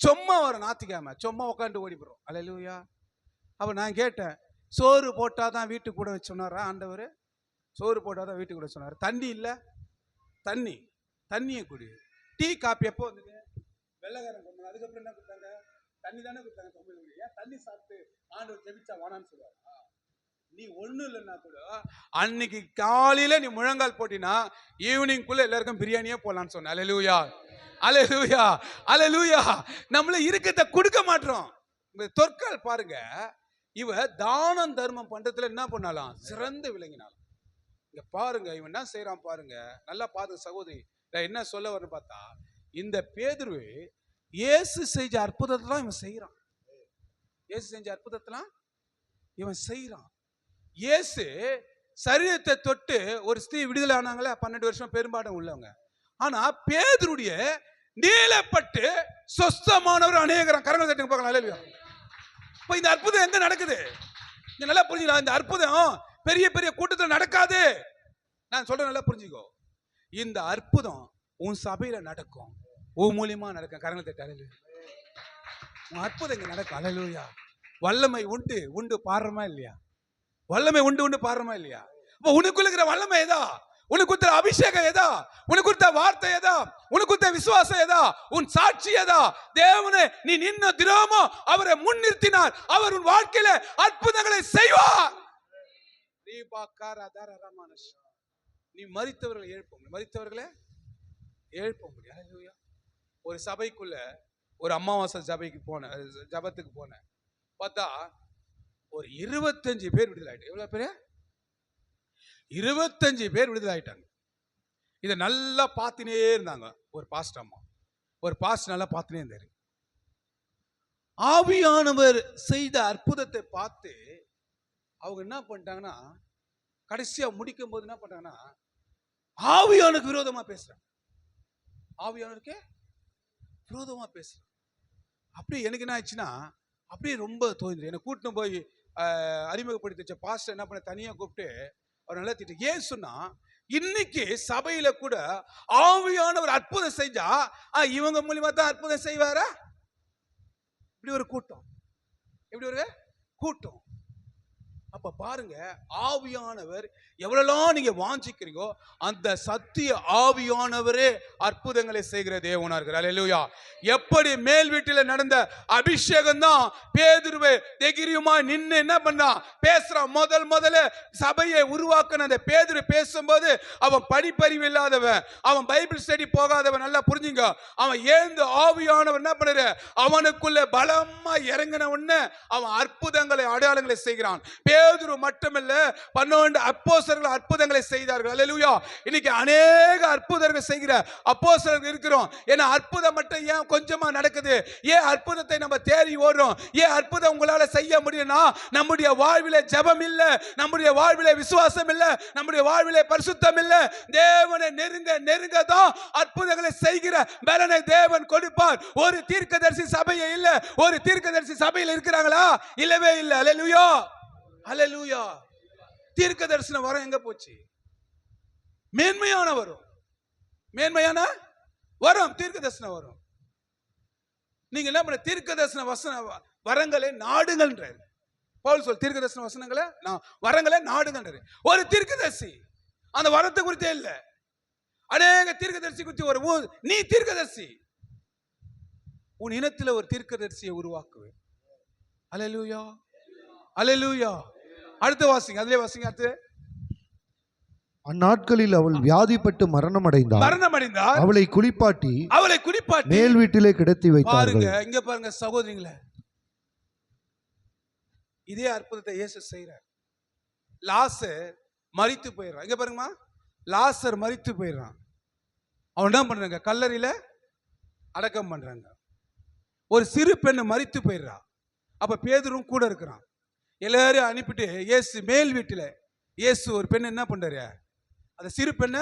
சும்மா ஒரு ஞாயிற்றுக்கிழமை சும்மா உட்காந்து ஓடி போறோம். அல்லேலூயா. அப்ப நான் கேட்டேன், சோறு போட்டாதான் வீட்டுக்கு கூட சொன்னாரா ஆண்டவர்? சோறு போட்டாதான் வீட்டுக்கு கூட சொன்னார். தண்ணி இல்ல, தண்ணியை குடி. டீ காப்பி எப்போ வந்தது? வெள்ளக்காரன் கொண்டு. அதுக்கப்புறம் என்ன கொடுத்தாங்க? தண்ணி தானே கொடுத்தாங்க. ஏன் தண்ணி சாப்பிட்டு ஆண்டவர் ஜெபிச்சா வானான்னு சொல்லுவாரு? நீ ஒண்ணு இல்லைன்னா கூட அன்னைக்கு காலையில நீ முழங்கால் போட்டினா ஈவினிங்குள்ள எல்லாருக்கும் பிரியாணியே போலான்னு சொன்ன. அல்லேலூயா, அல்லேலூயா, அல்லேலூயா. நம்மள இருக்கத்தை கொடுக்க மாட்டோம். தொற்கால் பாருங்க, இவ தானம் தர்மம் பண்றதுல என்ன பண்ணாலாம்? சிறந்து விளங்கினாலும். இங்க பாருங்க, இவன் என்ன செய்யறான் பாருங்க. நல்லா பாருங்க சகோதரி, என்ன சொல்ல வரேன்னு பார்த்தா, இந்த பேதுரு இயேசு செஞ்ச அற்புதத்தெல்லாம் இவன் செய்யறான். இயேசு செஞ்ச அற்புதத்தெல்லாம் இவன் செய்யறான். இயேசு சரீரத்தை தொட்டு ஒரு ஸ்திரீ விடுதலை ஆனாங்களே, 12 வருஷம் பெரும்பாடம் உள்ளவங்க. ஆனா பேதுருடைய நீலப்பட்டு சொஸ்தமானவர் அநேகரம். கரங்களை தட்டுங்க பார்க்கலாம். அல்லேலூயா. இப்ப இந்த அற்புதம் எங்க நடக்குது? நல்லா புரிஞ்சுக்கலாம். இந்த அற்புதம் பெரிய பெரிய கூட்டத்தில் நடக்காது. நான் சொல்றேன், நல்லா புரிஞ்சுக்கோ. இந்த அற்புதம் உன் சபையில நடக்கும், உன் மூலியமா நடக்கும். கரங்களை தட்டாரு. உன் அற்புதம் இங்க நடக்கும். அல்லேலூயா. வல்லமை உண்டு உண்டு பாடுறமா இல்லையா? வல்லமை உண்டு உண்டு பாடுறமா இல்லையா? அப்ப உனக்குள்ள இருக்கிற வல்லமை ஏதா, உனக்கு கொடுத்த அபிஷேகம் ஏதா, உனக்கு கொடுத்த வார்த்தை ஏதா, உனக்கு கொடுத்த விசுவாசம் ஏதா, உன் சாட்சி ஏதா? தேவனே, நீ நின்ன தினமோ அவரை முன்னிறுத்தினார், அவர் உன் வாழ்க்கையில அற்புதங்களை செய்வார். நீ மரித்தவர்களை எழுப்ப முடியும், மரித்தவர்களை எழுப்ப முடியும். ஒரு சபைக்குள்ள ஒரு அமாவாசை சபைக்கு போன, ஜபத்துக்கு போனேன். பார்த்தா ஒரு 25 பேர் விடுதலை ஆயிட்டாங்க. எவ்வளவு பேரு? 25 பேர் விடுதலை ஆயிட்டாங்க. இதை நல்லா பார்த்துனே இருந்தாங்க. ஒரு பாஸ்டர் அம்மா, ஒரு பாஸ்டர் நல்லா பார்த்துனே இருந்தாரு. ஆவியானவர் செய்த அற்புதத்தை பார்த்து அவங்க என்ன பண்ணிட்டாங்கன்னா, கடைசியா முடிக்கும் போது என்ன பண்ணிட்டாங்கன்னா, ஆவியானுக்கு விரோதமா பேசுறாங்க. ஆவியானவருக்கு விரோதமா பேசுறாங்க. அப்படி எனக்கு என்ன ஆச்சுன்னா, அப்படியே ரொம்ப தோணுது. என்னை கூட்டின்னு போய் அறிமுகப்படுத்தி வச்ச பாஸ்டர் என்ன பண்ண, தனியா கூப்பிட்டு அவர் நல்லா திட்டு. ஏன் சொன்னா, இன்னைக்கு சபையில கூட ஆவியானவர் அற்புதம் செஞ்சா இவங்க மூலியமா தான் அற்புதம் செய்வாரா? இப்படி ஒரு கூட்டம், இப்படி ஒரு கூட்டம். அப்ப பாருங்க, ஆவியானவர் எவ்வளவு நீங்க வாஞ்சிக்கிறீங்கோ, அந்த சத்திய ஆவியானவரே அற்புதங்களை செய்கிற தேவனா இருக்கிறார். அல்லேலூயா. எப்படி மேல் வீட்டில் நடந்த அபிஷேகம் தான் பேதுருவை தைரியமா நின்று என்ன பண்ணா பேசுறான். முதல்ல சபையை உருவாக்கின அந்த பேதுரு பேசும்போது அவன் படிப்பறிவு இல்லாதவன், அவன் பைபிள் ஸ்டடி போகாதவன். நல்லா புரிஞ்சுங்க. அவன் ஏந்து ஆவியானவர் என்ன பண்ணாரு, அவனுக்குள்ள பலமா இறங்கின உடனே அவன் அற்புதங்களை அடையாளங்களை செய்கிறான். பேதுரு மட்டுமல்ல, 12 அப்போஸ்தலர்கள் அற்புதங்களை செய்தார்கள். அல்லேலூயா. இன்னைக்கு அநேக அற்புதங்கள் செய்கிற அப்போஸ்தலர்கள் இருக்கிறோம். ஏன்னா அற்புதம் மட்டும் ஏன் கொஞ்சமா நடக்குது? ஏன் அற்புதத்தை நம்ம தேடி ஓடுறோம்? ஏன் அற்புதம் உங்களால செய்ய முடியும்னா, நம்முடைய வாழ்விலே ஜெபம் இல்ல, நம்முடைய வாழ்விலே விசுவாசம் இல்ல, நம்முடைய வாழ்விலே பரிசுத்தம் இல்ல. தேவனை நெருங்க தான் அற்புதங்களை செய்கிற பலனை தேவன் கொடுப்பார். ஒரு தீர்க்கதரிசி சபையே இல்ல, ஒரு தீர்க்கதரிசி சபையில் இருக்கிறாங்களா? இல்லவே இல்ல. அல்லேலூயா, அல்லேலூயா. தீர்க்க தரிசன வரம் எங்க போச்சு? மேன்மையான வரும், மேன்மையான வரம் தீர்க்க தரிசன வரும். நீங்க என்ன பண்ண, தீர்க்க தரிசன வசன வரங்களை நாடுங்கள்ன்றார் பவுல். சொல், தீர்க்க தரிசன வசனங்களை வரங்களை நாடுங்கள்ன்றார். ஒரு தீர்க்கதரிசி அந்த வரத்தை குறித்தே இல்ல. அநேக தீர்க்கதரிசி குறித்து ஒரு நீ தீர்க்கதரிசி, உன் இனத்துல ஒரு தீர்க்கதரிசியை உருவாக்குவே. அல்லேலூயா, அல்லேலூயா. அடுத்த வாசிங்க, அதிலே வாசிங்க. அடுத்து, அந்நாட்களில் அவள் வியாதிப்பட்டு மரணம் அடைந்தாள். அவளை குளிப்பாட்டி மேல் வீட்டிலே கிடத்தி வைத்தார்கள். பாருங்க, இங்க பாருங்க சகோதரிங்களே, இதே அற்புதத்தை இயேசு செய்றார். லாசர் மரித்து போயிடுறான். இங்க பாருங்கம்மா, லாசர் மரித்து போயிடுறான். அவன் என்ன பண்றாங்க, கல்லறையில அடக்கம் பண்றாங்க. ஒரு சிறு பெண்ணு மரித்து போயிடுறா. அப்ப பேதுரும் கூட இருக்கிறான். எல்லாரும் அனுப்பிட்டு இயேசு மேல் வீட்டுல, இயேசு ஒரு பெண் என்ன பண்றாரு, அந்த சிறு பெண்ண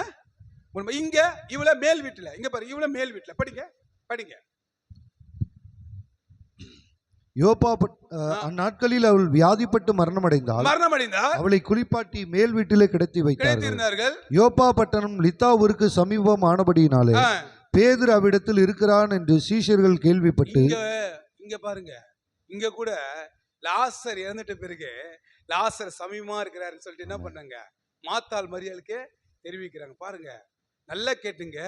இங்க, இவள மேல் வீட்டுல, இங்க பாரு, இவள மேல் வீட்டுல. படிங்க. அந்நாட்களில் அவள் வியாதிப்பட்டு மரணம் அடைந்தாள். அவளை குளிப்பாட்டி மேல் வீட்டிலே கிடத்தி வைத்தார்கள். யோப்பா பட்டணம் லித்தா ஊருக்கு சமீபம் ஆனபடியினாலே பேதுரு அவ்விடத்தில் இருக்கிறான் என்று சீஷர்கள் கேள்விப்பட்டு. இங்க பாருங்க, இங்க கூட லாசர் இறந்துட்ட பிறகு லாசர் சமீபமா இருக்கிறாருன்னு சொல்லிட்டு என்ன பண்ணாங்க, மாத்தாள் மரியாளுக்கு தெரிவிக்கிறாங்க. பாருங்க, நல்லா கேட்டுங்க.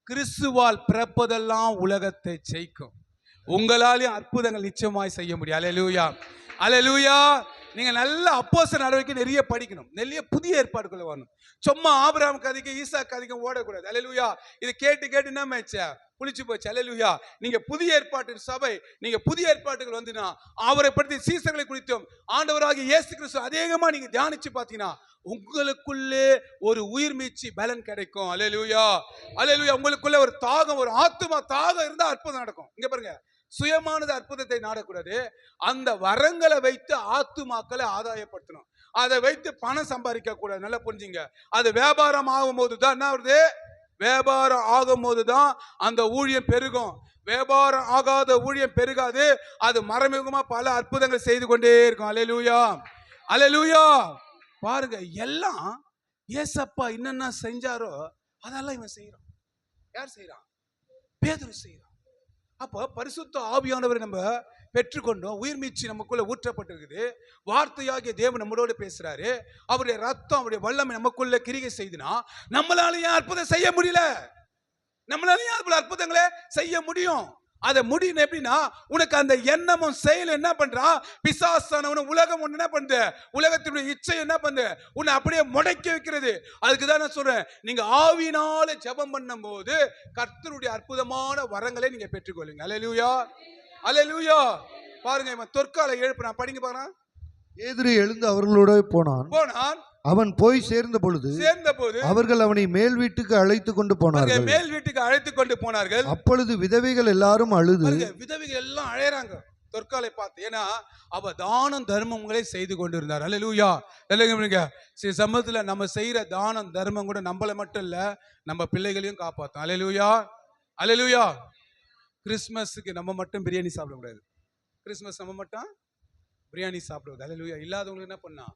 கிறிஸ்துவால் பிறப்பதெல்லாம் உலகத்தை ஜெயிக்கும். உங்களாலையும் அற்புதங்கள் நிச்சயமாய் செய்ய முடியும். அல்லேலூயா, அல்லேலூயா. நீங்க நல்ல அப்போஸ்தலர் நடவடிக்கை நிறைய படிக்கணும், நிறைய புதிய ஏற்பாடுகளை வரணும். சும்மா ஆபிரகாம் கதைக்கு ஈசா கதைக்கு ஓடக்கூடாது. அல்லேலூயா. இது கேட்டு என்ன மேய்ச்சா புளிச்சு போச்சு. அல்லேலூயா. நீங்க புதிய ஏற்பாட்டு சபை, நீங்க புதிய ஏற்பாட்டுகள் வந்துனா அவரை பற்றி சீசர்களை குறித்தும் ஆண்டவராகிய இயேசு கிறிஸ்து அதிகமா நீங்க தியானிச்சு பாத்தீங்கன்னா உங்களுக்குள்ளே ஒரு உயிர் மீட்சி பலன் கிடைக்கும். அல்லேலூயா, அல்லேலூயா. உங்களுக்குள்ள ஒரு தாகம், ஒரு ஆத்துமா தாகம் இருந்தா அற்புதம் நடக்கும். இங்க பாருங்க, சுயமானது அற்புதத்தை நாடக்கூடாது. அந்த வரங்களை வைத்து ஆத்துமாக்களை ஆதாயப்படுத்தணும். அதை வைத்து பணம் சம்பாதிக்க கூடாது. நல்லா புரிஞ்சுங்க. அது வியாபாரம் ஆகும் போதுதான் என்ன வருது, வியாபாரம் ஆகும் போதுதான் அந்த ஊழியம் பெருகும். வியாபாரம் ஆகாத ஊழியம் பெருகாது. அது மறைமுகமா பல அற்புதங்கள் செய்து கொண்டே இருக்கும். அல்லேலூயா, அல்லேலூயா. பாருங்க, எல்லாம் ஏசப்பா என்னென்ன செஞ்சாரோ அதெல்லாம் இவன் செய்யறான். யார் செய்யறான்? பேதுரு செய்யறான். அப்போ பரிசுத்த ஆவியானவரை நம்ம பெற்றுக்கொண்டோம். உயிர் மீட்சி நமக்குள்ள ஊற்றப்பட்டிருக்குது. வார்த்தையாகிய தேவன் நம்மளோடு பேசுறாரு. அவருடைய ரத்தம், அவருடைய வல்லமை நமக்குள்ள கிரியை செய்துனா நம்மளால ஏன் அற்புதம் செய்ய முடியல? நம்மளால ஏன் அற்புதங்களை செய்ய முடியும்? அதை முடியும் எப்படின்னா, உனக்கு அந்த எண்ணமும் செயல் என்ன பண்றான்? பிசாசானவன உலகம் ஒண்ணு என்ன பண்ணுது? உலகத்தினுடைய இச்சை என்ன பண்ணுது? உன்னை அப்படியே முடக்கி வைக்கிறது. அதுக்கு தான் நான் சொல்றேன், நீங்க ஆவியினால ஜெபம் பண்ணும் போது கர்த்தருடைய அற்புதமான வரங்களை நீங்க பெற்றுக்கொள்ளுங்க. அல்லேலூயா, அல்லேலூயா. பாருங்க, இவன் தொற்கால எழுப்புறான். படிங்க பாருங்க. பேதுரு எழுந்து அவர்களோட போனான். அவன் போய் சேர்ந்த பொழுது அவர்கள் அவனை மேல் வீட்டுக்கு அழைத்து கொண்டு போனார்கள். அப்பொழுது விதவைகள் எல்லாரும் அழுது, விதவைகள் எல்லாம் அழைறாங்க தொற்காலை பார்த்து. ஏன்னா அவ தானம் தர்மங்களை செய்து கொண்டிருந்தார். அல்லேலூயா. சில சமயத்துல நம்ம செய்யற தானம் தர்மம் கூட நம்மள மட்டும் இல்ல, நம்ம பிள்ளைகளையும் காப்பாற்றும். அல்லேலூயா, அல்லேலூயா. கிறிஸ்மஸுக்கு நம்ம மட்டும் பிரியாணி சாப்பிடக்கூடாது. கிறிஸ்மஸ் நம்ம மட்டும் பிரியாணி சாப்பிடுவது. அல்லேலூயா. இல்லாதவங்களுக்கு என்ன பண்ணா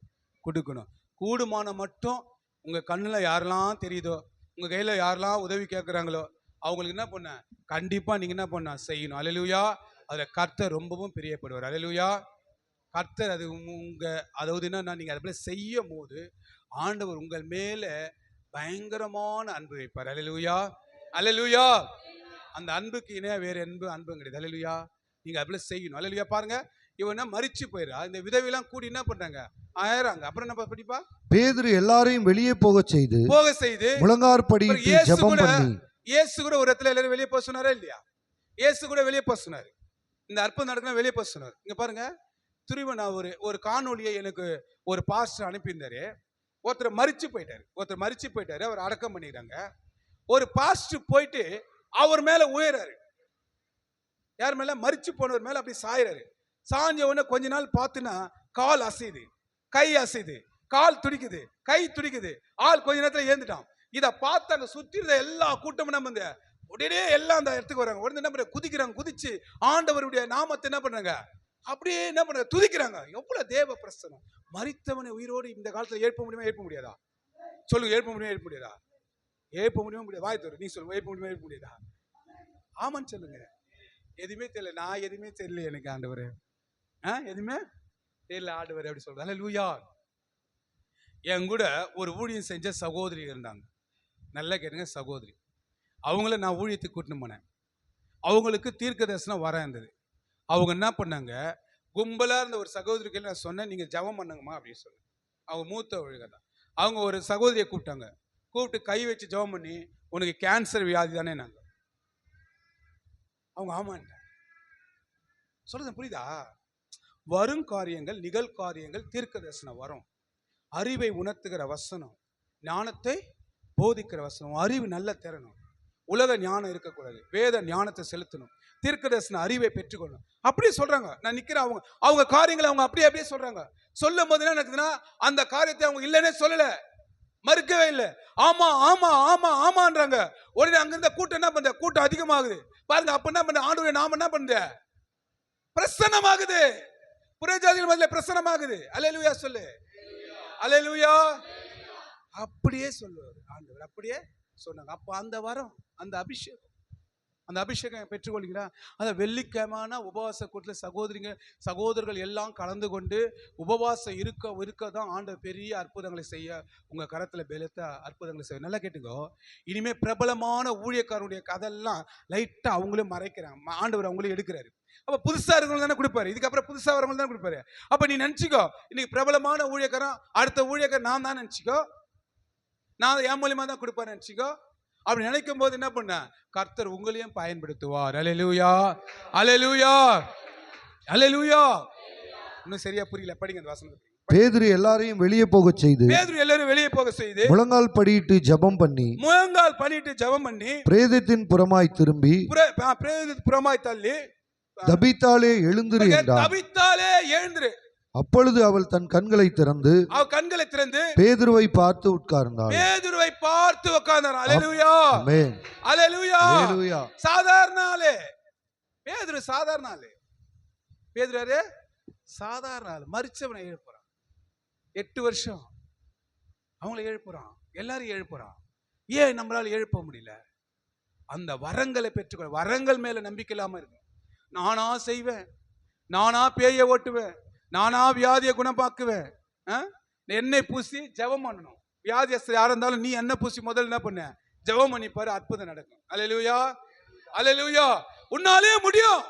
கொடுக்கணும். கூடுமான மட்டும் உங்க கண்ணுல யாரெல்லாம் தெரியுதோ, உங்க கையில யாரெல்லாம் உதவி கேட்குறாங்களோ அவங்களுக்கு என்ன பண்ண கண்டிப்பா நீங்க என்ன பண்ண செய்யணும். அல்லேலூயா. அதுல கர்த்தர் ரொம்பவும் பிரியப்படுவார். அல்லேலூயா. கர்த்தர் அது அதாவது என்னன்னா, நீங்க அதை செய்யும் போது ஆண்டவர் உங்கள் மேல பயங்கரமான அன்பு வைப்பார். அல்லேலூயா, அல்லேலூயா. அந்த அன்புக்கு இணையா வேற அன்பு கிடையாது. அல்லேலூயா. நீங்க அதுல செய்யணும். அல்லேலூயா. பாருங்க, இவன் மரிச்சு போயிடா. இந்த விதவையெல்லாம் கூடி என்ன பண்றாங்க? ஆயிராங்க. அப்புறம் என்ன படிப்பா? பேதுரு எல்லாரையும் வெளியே போக செய்து முழங்காற்படியிட்டு ஜெபம் பண்ணி. இயேசு கூட ஒரு இடத்துல எல்லாரும் வெளியே போக சொன்னாரா இல்லையா? இயேசு கூட வெளியே போக சொன்னாரு. இந்த அற்புதம் நடக்கணும் வெளியே போக சொன்னார். இங்க பாருங்க, திரும்ப நான் ஒரு காணொலியை எனக்கு ஒரு பாஸ்டர் அனுப்பியிருந்தாரு. ஒருத்தர் மரிச்சு போயிட்டாரு. அவர் அடக்கம் பண்ணிக்கிறாங்க. ஒரு பாஸ்டர் போயிட்டு அவர் மேல உயராரு. யார் மேல? மரிச்சு போனவர் மேல அப்படி சாயிறாரு. சாஞ்ச உடனே கொஞ்ச நாள் பார்த்துனா கால் அசையுது, கை அசையுது, கால் துடிக்குது, கை துடிக்குது. ஆள் கொஞ்ச நேரத்துல ஏந்துட்டான். இதை பார்த்து அங்க சுத்தி இருந்த எல்லா கூட்டமும் நம்ம உடனே எல்லாம் அந்த இடத்துக்கு வராங்க. உடனே என்ன பண்றாங்க? குதிக்கிறாங்க. குதிச்சு ஆண்டவருடைய நாமத்தை என்ன பண்றாங்க? அப்படியே என்ன பண்றாங்க? துதிக்கிறாங்க. எவ்வளவு தேவ பிரசனம்! மரித்தவனை உயிரோடு இந்த காலத்துல எழுப்ப முடியுமா? எழுப்ப முடியாதா? சொல்லுங்க. எழுப்ப முடியுமா? எழுப்ப முடியாதா? எழுப்ப முடியுமா? முடியாது. வாய் தோறு நீ சொல்லுங்க. எழுப்ப முடியுமா? எழுப்ப முடியாதா? ஆமான்னு சொல்லுங்க. எதுவுமே தெரியல. நான் எதுவுமே தெரியல எனக்கு ஆண்டவர். எதுவுமே தெரியல ஆண்டவர் அப்படி சொல்றது. அல்லேலூயா. என் கூட ஒரு ஊழியம் செஞ்ச சகோதரி இருந்தாங்க. நல்லா கேட்டுங்க, சகோதரி. அவங்கள நான் ஊழியத்துக்கு கூட்டின்னு போனேன். அவங்களுக்கு தீர்க்க தரிசனம் வர இருந்தது. அவங்க என்ன பண்ணாங்க? கும்பலா இருந்த ஒரு சகோதரிக்கு நான் சொன்னேன், நீங்க ஜெபம் பண்ணுங்கம்மா அப்படின்னு சொன்னேன். அவங்க மூத்த ஒழுக தான். அவங்க ஒரு சகோதரியை கூப்பிட்டாங்க. கூப்பிட்டு கை வச்சு ஜெபம் பண்ணி, உனக்கு கேன்சர் வியாதி தானே நாங்க. அவங்க ஆமாண்ட. சொல்றது புரியுதா? வரும் காரியங்கள், நிகழ்காரியங்கள் தீர்க்க தரிசனம் வரும். அறிவை உணர்த்துகிற வசனம், ஞானத்தை போதிக்கிற வசனம். அறிவு நல்ல திறனும். உலக ஞானம் இருக்கக்கூடாது. வேத ஞானத்தை செலுத்தணும். தீர்க்க தரிசன அறிவை பெற்றுக்கொள்ளணும். அப்படியே சொல்றாங்க. நான் நிக்கிறேன். அவங்க காரியங்களை அவங்க அப்படியே சொல்றாங்க. சொல்லும் போது என்ன நடக்குதுன்னா, அந்த காரியத்தை அவங்க இல்லைன்னே சொல்லல, மறுக்கவே இல்லை. ஆமா ஆமா ஆமா ஆமான்றாங்க. உடனே அங்க இருந்த கூட்டம் என்ன பண்ற? கூட்டம் அதிகமாகுது. பாருங்க. அப்ப என்ன பண்ற? ஆண்டவரே நாம என்ன பண்ற? பிரசன்னமாகுது. புறஜாதிகள் மத்தியில பிரசன்னமாகுது. அல்லேலூயா சொல்லு. அல்லேலூயா. அப்படியே சொல்லுவார் ஆண்டவர். அப்படியே சொன்னாங்க. அப்ப அந்த வரம், அந்த அபிஷேகம் பெற்றுக்கொள்கிறா. அந்த வெள்ளிக்கிழமான உபவாச கூட்டத்தில் சகோதரர்கள் எல்லாம் கலந்து கொண்டு உபவாசம் இருக்க தான் ஆண்டவர் பெரிய அற்புதங்களை செய்ய உங்க கரத்துல பெலத்த அற்புதங்களை செய்ய. நல்லா கேட்டுக்கோ. இனிமே பிரபலமான ஊழியக்காரனுடைய கதெல்லாம் லைட்டா அவங்களும் மறைக்கிறாங்க. ஆண்டவர் அவங்களும் எடுக்கிறாரு. அப்ப புதுசா இருக்கவங்க தானே கொடுப்பாரு. இதுக்கப்புறம் புதுசா வரவங்க தானே கொடுப்பாரு. அப்ப நீ நினைச்சுக்கோ, இன்னைக்கு பிரபலமான ஊழியக்காரன், அடுத்த ஊழியக்காரன் நான் தான் நினைச்சுக்கோ, நான் என் மூலியமா தான் கொடுப்பாரு நினைச்சுக்கோ. அப்படி நினைக்கும் போது என்ன பண்ண? கர்த்தர் உங்களையும் பயன்படுத்துவார். அல்லேலூயா, அல்லேலூயா, அல்லேலூயா. இன்னும் சரியா புரியல, படிங்க அந்த வசனத்தை. பேதுரு எல்லாரையும் வெளியே போக செய்து முழங்கால் படியிட்டு ஜெபம் பண்ணி பிரேதத்தின் புறமாய் திரும்பி தள்ளி, தபித்தாலே எழுந்திரு என்றார். அப்பொழுது அவள் தன் கண்களை திறந்து பேதுருவை பார்த்து உட்கார்ந்தாள். அல்லேலூயா, அல்லேலூயா, அல்லேலூயா. சாதாரண ஆளு பேதுரு. சாதாரண ஆளு பேதுரு. சாதாரண ஆளு. மரிச்சவனை எழுப்புறான். 8 வருஷம் அவங்களை எழுப்புறான். எல்லாரும் எழுப்புறான். ஏன் நம்மளால எழுப்ப முடியல? அந்த வரங்களை பெற்றுக்கொள்ள, வரங்கள் மேல நம்பிக்கை இல்லாம இருக்கு. நானா செய்வேன், நானா பேயை ஓட்டுவேன், நானா வியாதியை குணமாக்குவேன். என்னை பூசி ஜெபம் பண்ணணும். வியாதியஸ்தர் யாரா இருந்தாலும் நீ என்ன பூசி முதல்ல என்ன பண்ண, ஜெபம் பண்ணி பாரு, அற்புதம் நடக்கும். அல்லேலூயா, அல்லேலூயா. உன்னாலே முடியும்.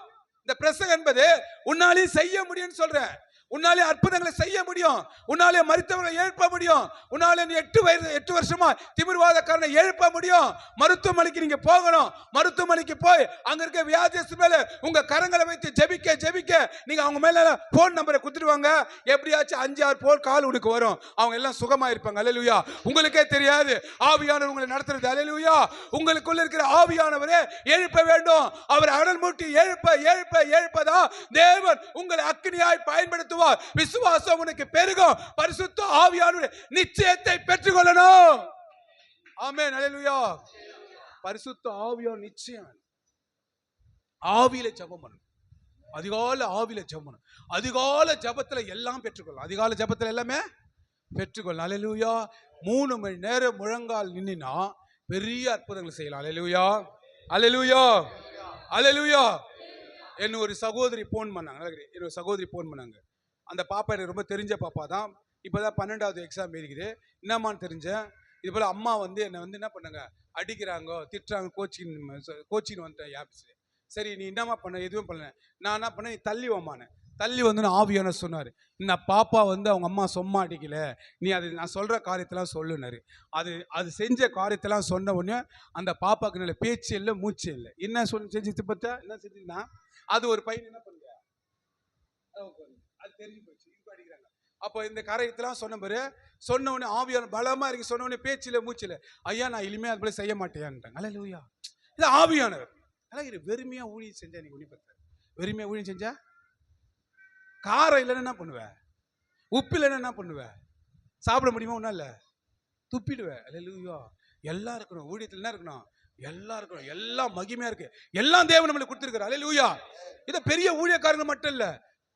இந்த பிரசங்கம் என்பது உன்னாலே செய்ய முடியும்னு சொல்றேன். உன்னாலே அற்புதங்களை செய்ய முடியும். உன்னாலே மருத்துவர்களை எழுப்ப முடியும். உன்னாலே 8 வருஷமா திமிர்வாதக்காரனை எழுப்ப முடியும். மருத்துவமனைக்கு நீங்க போகணும். மருத்துவமனைக்கு போய் அங்க இருக்க வியாதியஸ்தர் மேல உங்க கரங்களை வைத்து ஜெபிக்க ஜெபிக்க நீங்க அவங்க மேல போன் நம்பரை குடுத்துடுவாங்க. எப்படியாச்சும் 5-6 போன் கால் உனக்கு வரும். அவங்க எல்லாம் சுகமா இருப்பாங்க. அல்லேலூயா. உங்களுக்கே தெரியாது, ஆவியானவர் உங்களை நடத்துறது. அல்லேலூயா. உங்களுக்குள்ள இருக்கிற ஆவியானவரே எழுப்ப வேண்டும். அவர் அனல் மூட்டி எழுப்ப எழுப்ப எழுப்பதா தேவன் உங்களை அக்கினியாய் பயன்படுத்துவார். விசுவாசம் உனக்கு பெருகும். பரிசுத்த ஆவியானவருடைய நிச்சயத்தை பெற்றுக்கொள்ளணும். ஆமென். அல்லேலூயா. பரிசுத்த ஆவியானவர் நிச்சயம் ஆவியில ஜெபம் பண்ணணும். அதிகாலை ஆவியில ஜெபம் பண்ணணும். அதிகாலை ஜெபத்துல எல்லாம் பெற்றுக்கொள்ளலாம். அதிகாலை ஜெபத்துல எல்லாமே பெற்றுக்கொள்ளலாம். அல்லேலூயா. 3 மணி நேரம் முழங்கால் நின்னா பெரிய அற்புதங்களை செய்யலாம். அல்லேலூயா, அல்லேலூயா, அல்லேலூயா. என்ன ஒரு சகோதரி போன் பண்ணாங்க. அந்த பாப்பா எனக்கு ரொம்ப தெரிஞ்ச பாப்பா தான். இப்போதான் 12வது எக்ஸாம் எழுதிக்குது. என்னம்மான்னு தெரிஞ்சேன். இது போல அம்மா வந்து என்னை வந்து என்ன பண்ணாங்க, அடிக்கிறாங்க, திட்டுறாங்க. கோச்சிங் வந்துட்டேன் ஆஃபீஸில். சரி நீ என்னம்மா பண்ண? எதுவும் பண்ணல. நான் என்ன பண்ணேன், நீ தள்ளி வாமானேன். தள்ளி வந்து நான் ஆவியான சொன்னார், இந்த பாப்பா வந்து அவங்க அம்மா சும்மா அடிக்கல, நீ அது நான் சொல்கிற காரியத்தெல்லாம் சொல்லுனாரு. அது செஞ்ச காரியத்தெல்லாம் சொன்ன உடனே அந்த பாப்பாவுக்கு நல்ல பேச்சு இல்லை, மூச்சு இல்லை. என்ன செஞ்சு பார்த்தா என்ன செஞ்சுன்னா, அது ஒரு பையன் என்ன பண்ணுங்க, அது தெரிஞ்சு போச்சு, இப்போ அடிக்கிறாங்க. அப்போ இந்த காரியத்தெல்லாம் சொன்ன பாரு, சொன்ன உடனே ஆவியான பலமா இருக்கு. சொன்ன உடனே பேச்சு இல்லை, மூச்சு இல்லை. ஐயா நான் இனிமே அது போல செய்ய மாட்டேன்ட்டாங்க. அல்லேலூயா. இது ஆவியானவர். வெறுமையா ஊழியம் செஞ்சா, நீ ஒண்ணு பார்த்த வெறுமையா ஊழியம் செஞ்சா, காரம் இல்லைன்னு என்ன பண்ணுவ, உப்பு இல்லைன்னு என்ன பண்ணுவ, சாப்பிட முடியுமா? ஒன்றும் இல்லை, துப்பிடுவேன். அல்லேலூயா. எல்லாம் இருக்கணும் ஊழியத்தில். என்ன இருக்கணும்? எல்லாம் இருக்கணும். எல்லாம் மகிமையா இருக்கு. எல்லாம் தேவன் நம்மளுக்கு கொடுத்துருக்காரு. அல்லேலூயா. இதை பெரிய ஊழியக்காரங்க மட்டும் இல்ல,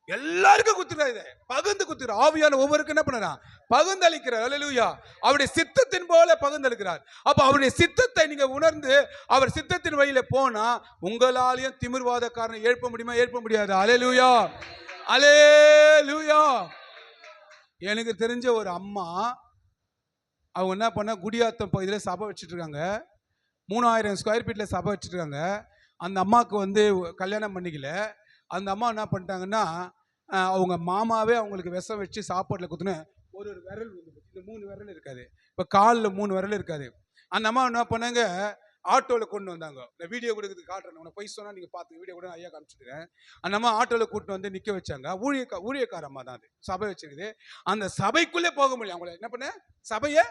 எல்லாருக்கும் கொடுத்துருக்காரு. இதை பகிர்ந்து கொடுத்துருக்காரு. ஆவியான ஒவ்வொருக்கும் என்ன பண்ணறான், பகிர்ந்தளிக்கிறார். அல்லேலூயா. அவருடைய சித்தத்தின் போல பகிர்ந்தளிக்கிறார். அப்ப அவருடைய சித்தத்தை நீங்க உணர்ந்து அவர் சித்தத்தின் வழியில போனா உங்களாலையும் திமிர்வாதக்காரனை எழுப்ப முடியுமா? எழுப்ப முடியாது. அல்லேலூயா, அல்லேலூயா. எனக்கு தெரிஞ்ச ஒரு அம்மா, அவங்க என்ன பண்ண, குடியாத்தம் பகுதியில் சபை வச்சுட்டு இருக்காங்க. 3000 ஸ்கொயர் ஃபீட்டில் சபை வச்சுட்டு இருக்காங்க. அந்த அம்மாவுக்கு வந்து கல்யாணம் பண்ணிக்கல. அந்த அம்மா என்ன பண்ணிட்டாங்கன்னா, அவங்க மாமாவே அவங்களுக்கு விஷம் வச்சு சாப்பாட்டில் குத்துன ஒரு விரல் வந்து, இந்த 3 விரல் இருக்காது, இப்போ காலில் 3 விரல் இருக்காது. அந்த அம்மா என்ன பண்ணாங்க, ஆட்டோவில் கொண்டு வந்தாங்க. இந்த வீடியோ கொடுக்குறதுக்கு காட்டுறேன். உனக்கு போய் சொன்னால் நீங்கள் பார்த்து வீடியோ கூட ஐயா காமிச்சுக்கிறேன். அந்த அம்மா ஆட்டோவில் கூட்டு வந்து நிற்க வச்சாங்க. ஊழியக்கார அம்மா தான், அது சபை வச்சிருக்குது. அந்த சபைக்குள்ளே போக முடியல. அவங்கள என்ன பண்ண, சபையை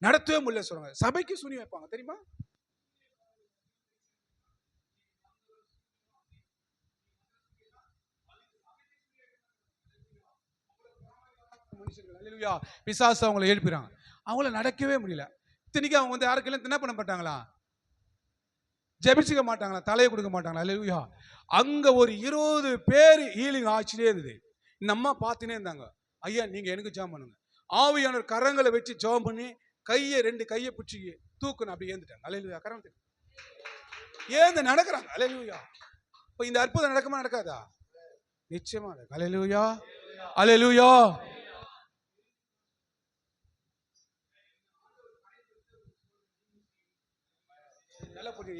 நடத்தவே முடியல சொல்றாங்க. சபைக்கு சுனி வைப்பாங்க தெரியுமா? பிசாசு அவங்களை எழுப்பிறாங்க. அவங்கள நடக்கவே முடியல. இத்தனைக்கு அவங்க வந்து யாருக்கெல்லாம் என்ன பண்ண மாட்டாங்களா, ஜெபிச்சுக்க மாட்டாங்களா, தலையை கொடுக்க மாட்டாங்களா. அல்லேலூயா. அங்க ஒரு 20 பேர் ஹீலிங் ஆச்சுட்டே இருந்தது. இந்த அம்மா பார்த்துனே இருந்தாங்க. ஐயா நீங்க எனக்கு ஜெபம் பண்ணுங்க. ஆவியானவர் கரங்களை வச்சு ஜெபம் பண்ணி கையை 2 கையை பிடிச்சி தூக்கணும். அப்படி ஏந்துட்டாங்க. அல்லேலூயா. கரங்க ஏந்து நடக்கிறாங்க. அல்லேலூயா. இப்ப இந்த அற்புதம் நடக்குமா நடக்காதா? நிச்சயமா. அல்லேலூயா, அல்லேலூயா.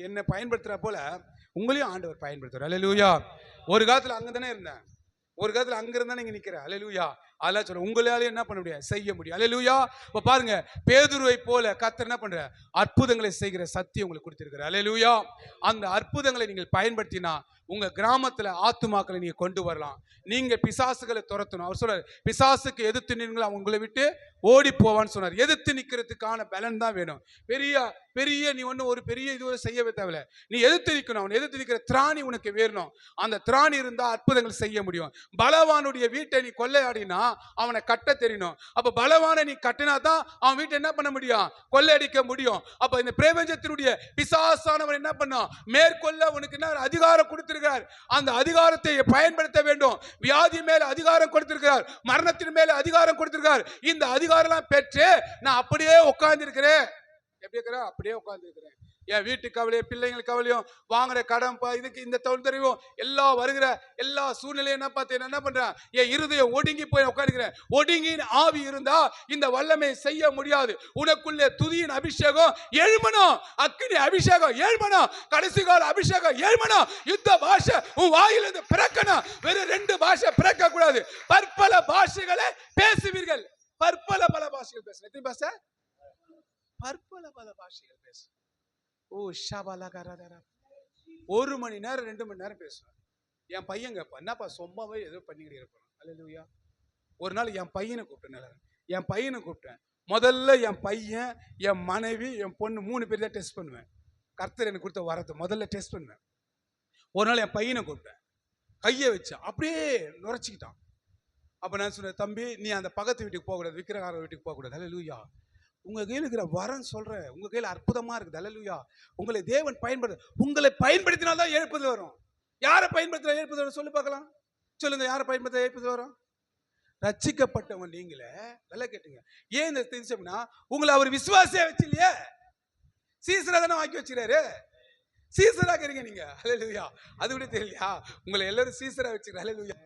என்னை பயன்படுத்துற போல உங்களையும் ஆண்டவர் பயன்படுத்துறார். அல்லேலூயா. ஒரு காலத்துல அங்க தானே இருந்தேன், ஒரு காலத்துல அங்க இருந்தா நீங்க நிக்கிற. அல்லேலூயா. அதெல்லாம் சொல்ற உங்களால என்ன பண்ண முடியாது, செய்ய முடியும். அல்லேலூயா. இப்ப பாருங்க, பேதுருவை போல கர்த்தர் என்ன பண்ற, அற்புதங்களை செய்கிற சக்தி உங்களுக்கு கொடுத்திருக்கிறார். அல்லேலூயா. அந்த அற்புதங்களை நீங்கள் பயன்படுத்தினா உங்க கிராமத்துல ஆத்துமாக்களை நீங்க கொண்டு வரலாம். நீங்க பிசாசுகளை துரத்தணும். அவர் சொல்றாரு, பிசாசுக்கு எதிர்த்து நின்று அவன் உங்களை விட்டு ஓடி போவான்னு சொன்னார். எதிர்த்து நிக்கிறதுக்கான பலன் தான் வேணும். பெரிய நீ ஒண்ணு ஒரு பெரிய இதுவரை செய்யவே தேவையில்ல. நீ எதிர்த்து நிற்கணும். அவன் எதிர்த்து நிற்கிற திராணி உனக்கு வேணும். அந்த திராணி இருந்தா அற்புதங்கள் செய்ய முடியும். பலவானுடைய வீட்டை நீ கொள்ளையாடினா அவனை கட்ட தெரியணும். அப்ப பலவான நீ கட்டினா தான் அவன் வீட்டை என்ன பண்ண முடியும்? கொள்ளையடிக்க முடியும். அப்ப இந்த பிரபஞ்சத்தினுடைய பிசாசானவன் என்ன பண்ணா? மேற்கொள்ள உனக்கு என்ன அதிகாரம் கொடுத்திருக்கிறார். அந்த அதிகாரத்தை பயன்படுத்த வேண்டும். வியாதி மேல அதிகாரம் கொடுத்திருக்கிறார், மரணத்தின் மேல அதிகாரம் கொடுத்திருக்கிறார். இந்த அதிகாரம் எல்லாம் பெற்று நான் அப்படியே உட்கார்ந்து இருக்கிறேன். எப்படி இருக்கிறேன்? அப்படியே உட்கார்ந்து இருக்கிறேன். என் வீட்டு கவலையும் பிள்ளைங்களுக்கு கவலையும் வாங்குற கடன் இதுக்கு இந்த தொந்தரவும் எல்லாம் வருகிற எல்லா சூழ்நிலையும் என்ன பார்த்தேன் என்ன பண்றேன்? என் இருதயம் ஒடுங்கி போய் உட்காந்துக்கிறேன். ஒடுங்கின் ஆவி இருந்தா இந்த வல்லமை செய்ய முடியாது. உனக்குள்ளே துதியின் அபிஷேகம் எழுமணும், அக்கினி அபிஷேகம் எழுமணும், கடைசி கால அபிஷேகம் எழுமணும். யுத்த பாஷை உன் வாயிலிருந்து பிறக்கணும். வெறும் 2 பாஷை பிறக்க கூடாது. பற்பல பாஷைகளை பேசுவீர்கள். பற்பல பல பாஷைகள் பேச. எத்தனை பாஷை? பற்பல பல பாஷைகள் பேசு. ஓ ஷாபாலகரதர 1 மணி நேரம் 2 மணி நேரம் பேசுவேன். என் பையன் கேட்பான், என்னப்பா சும்மாவே ஏதோ பண்ணிக்கிட்டு இருப்பான். அல்லேலூயா. ஒரு நாள் என் பையனை கூப்பிட்டேன். முதல்ல என் பையன், என் மனைவி, என் பொண்ணு 3 பேர் தான் டெஸ்ட் பண்ணுவேன். கர்த்தர் எனக்கு கொடுத்த வரத்தை முதல்ல டெஸ்ட் பண்ணுவேன். ஒரு நாள் என் பையனை கூப்பிட்டேன், கையை வச்சேன், அப்படியே நுரைச்சிக்கிட்டான். அப்போ நான் சொன்னேன், தம்பி நீ அந்த பக்கத்து வீட்டுக்கு போகக்கூடாது, விக்கிரகார வீட்டுக்கு போகக்கூடாது. அல்லேலூயா. உங்க கையில் இருக்கிற வரம் சொல்றேன், உங்க கையில் அற்புதமா இருக்குது. அல்லேலூயா. உங்களை தேவன் உங்களை பயன்படுத்தினால்தான் எழுப்புதல் வரும். யாரை பயன்படுத்தினா எழுப்புதல் வரும் சொல்லி பார்க்கலாம். சொல்லுங்க, யாரை பயன்படுத்த எழுப்புதல் வரும்? ரட்சிக்கப்பட்டவங்க நீங்களே. நல்லா கேட்டுங்க. ஏன் இந்த தெரிஞ்சோம்னா, உங்களை அவர் விசுவாசியா வச்சு இல்லையே, சீசரா தானே வாக்கி வச்சுக்கிறாரு. சீசராக இருங்க நீங்க. அல்லேலூயா. அது கூட தெரியலையா? உங்களை எல்லாரும் சீசரா வச்சுக்கிறார். அல்லேலூயா.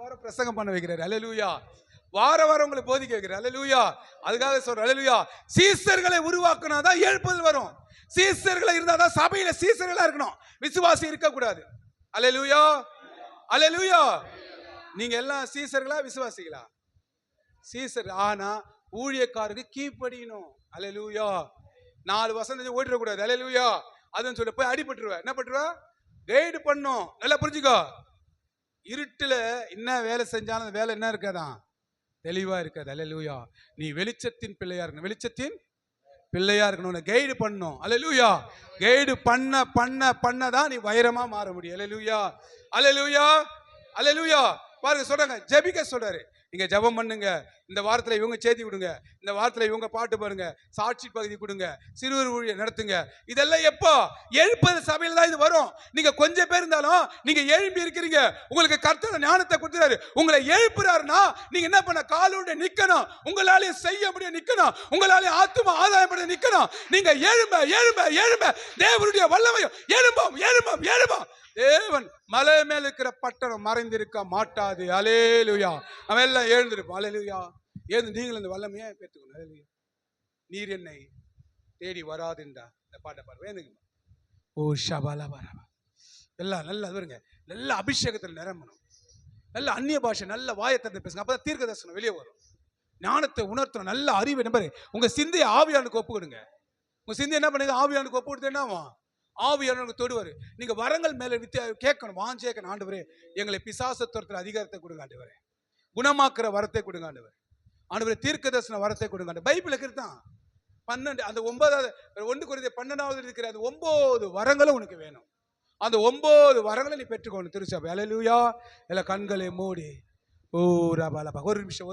வாரம் பிரசங்கம் பண்ண வைக்கிறாரு. அல்லேலூயா. வாரம் உங்களை போதிக்க வைக்கிறார். அல்லேலூயா. அதுக்காக சொல்றேன். அல்லேலூயா. சீசர்களை உருவாக்குனாதான் எழுப்புதல் வரும். சீசர்களை இருந்தாதான் சபையில சீசர்களா இருக்கணும், விசுவாசி இருக்க கூடாது. அல்லேலூயா. அல்லேலூயா. நீங்க எல்லாம் சீசர்களா விசுவாசிகளா? சீசர். ஆனா ஊழியக்காரருக்கு கீழ்ப்படியணும். அல்லேலூயா. 4 வசனம் ஓடிட கூடாது. அல்லேலூயா. அதுன்னு சொல்ல போய் அடிபட்டுருவ. என்ன பண்றவ? கைடு பண்ணும். நல்லா புரிஞ்சுக்கோ. இருட்டுல என்ன வேலை செஞ்சாலும் அந்த வேலை என்ன இருக்காதான்? தெளிவா இருக்காது. அல்லேலூயா. நீ வெளிச்சத்தின் பிள்ளையா இருக்கணும். வெளிச்சத்தின் பிள்ளையா இருக்கணும். கைடு பண்ணும். அல்லேலூயா. கைடு பண்ணதான் நீ வைரமா மாற முடியும். அல்லேலூயா. அல்லேலூயா. அல்லேலூயா. பாருங்க, சொல்றாங்க ஜெபிக்க சொல்றாரு. நீங்க ஜெபம் பண்ணுங்க. இந்த வாரத்துல இவங்க செய்தி கொடுங்க, இந்த வாரத்துல இவங்க பாட்டு பாருங்க, சாட்சி பகுதி கொடுங்க, சிறுவர் ஊழியம் நடத்துங்க. இதெல்லாம் எப்போ? எழுப்புதல் சபையில தான் இது வரும். நீங்க கொஞ்சம் பேர் இருந்தாலும் நீங்க எழுப்பி இருக்கிறீங்க. உங்களுக்கு கர்த்தர் ஞானத்தை கொடுத்துறாரு. உங்களை எழுப்புறாருன்னா நீங்க என்ன பண்ண? காலோட நிக்கணும். உங்களாலே செய்ய முடியும் நிக்கணும். உங்களாலே ஆத்தும ஆதாயப்பட நிக்கணும். நீங்க எழும்ப தேவனுடைய வல்லமையும் எழும்பும். தேவன் மலை மேல இருக்கிற பட்டணம் மறைந்திருக்க மாட்டாது. அல்லேலூயா. நம்ம எல்லாம் எழுந்திருப்போம். அல்லேலூயா. நீங்களும் இந்த வல்லமையை பெற்றுக்கணும். அல்லேலூயா. நீர் என்னை தேடி வராதுண்டா. இந்த பாட்டை பாடுவேன். ஓ ஷபாலா பாரா. எல்லாம் நல்லா வருங்க. நல்ல அபிஷேகத்தில் நிரம்பணும். நல்ல அந்நிய பாஷை, நல்ல வாயை திறந்து பேசுங்க. அப்பதான் தீர்க்க தரிசனம் வெளியே வரும். ஞானத்தை உணர்த்தணும். நல்ல அறிவு நம்பரு. உங்க சிந்தையை ஆவியானுக்கு ஒப்பு கொடுங்க. உங்க சிந்தை என்ன பண்ணுது? ஆவியானுக்கு ஒப்பு கொடுத்து என்னவா? ஆவியானவருக்கு தொடுவாரு. நீங்க வரங்கள் மேல கேட்கணும். வாஞ்சேக்கணும். ஆண்டவரே எங்களை பிசாசத்துவத்தில் அதிகாரத்தை கொடுங்க. ஆண்டவரே குணமாக்குற வரத்தை கொடுங்க. ஆண்டவரே தீர்க்க தரிசன வரத்தை கொடுங்க. பைபிளுக்கு தான் 12 அந்த 9வது 1 கொரிந்தியர் 12வது இருக்கிற அந்த 9 வரங்களும் உனக்கு வேணும். அந்த 9 வரங்களை நீ பெற்றுக்கொள்ளணும். திருச்சபை. அல்லேலூயா. எல்லா கண்களை மூடி. ஓ ரபாலபா. ஒரு நிமிஷம்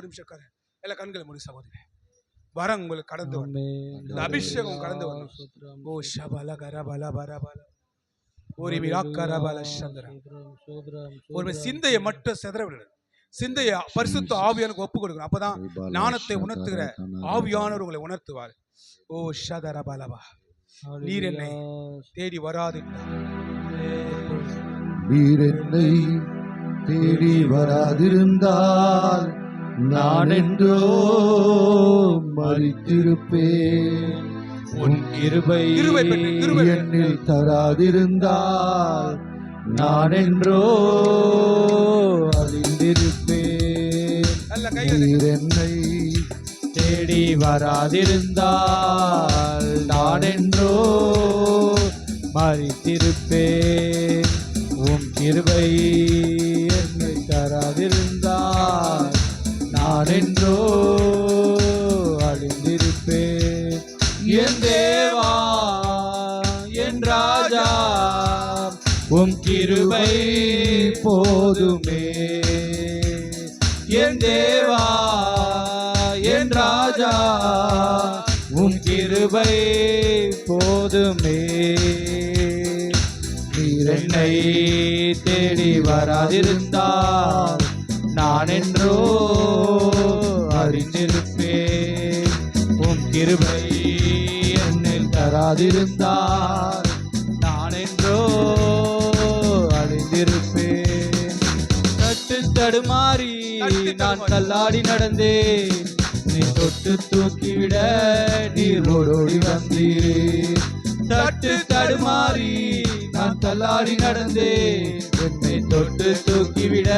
எல்லா கண்களை மூடி சகோதரே. வரம் உங்களுக்கு கடந்து வரணும். இந்த அபிஷேகம் கடந்து வரணும். ஓ ஷபல கரபல பரபல ஒரு விராக்கரபல சந்திர. ஒரு சிந்தையை மட்டும் சிதற விடணும். சிந்தையை பரிசுத்த ஆவியானுக்கு ஒப்பு கொடுக்கணும். அப்பதான் ஞானத்தை உணர்த்துகிற ஆவியானவர் உங்களை உணர்த்துவார். ஓ ஷதரபலபா. நீர் என்னை தேடி வராது. நீர் என்னை தேடி வராதிருந்தால் நான் என்றோ மரித்திருப்பேன். உன் கிருபை என்னில் தராதிருந்தால் நான் என்றோ அறிந்திருப்பேன். நீர் என்னை தேடி வராதிருந்தால் நான் என்றோ மரித்திருப்பேன். உன் கிருபை என்னில் தராதிருந்தால் என் தேவா என் ராஜா உம் கிருபை போதுமே. என் தேவா என் ராஜா உம் கிருபை போதுமே. நீர் என்னை தேடி வராதிருந்தால் நான் என்றோ அறிந்திருப்பேன். உம் கிருபை என்னில் தராதிருந்தால் நான் என்றோ அறிந்திருப்பேன். தட்டு தடுமாறி நான் தள்ளாடி நடந்தேன். நீ தொட்டு தூக்கிவிட நீர் ஓடோடி வந்தீரே. தட்டு தடுமாறி நான் தள்ளாடி நடந்தேன். என்னை தொட்டு தூக்கிவிட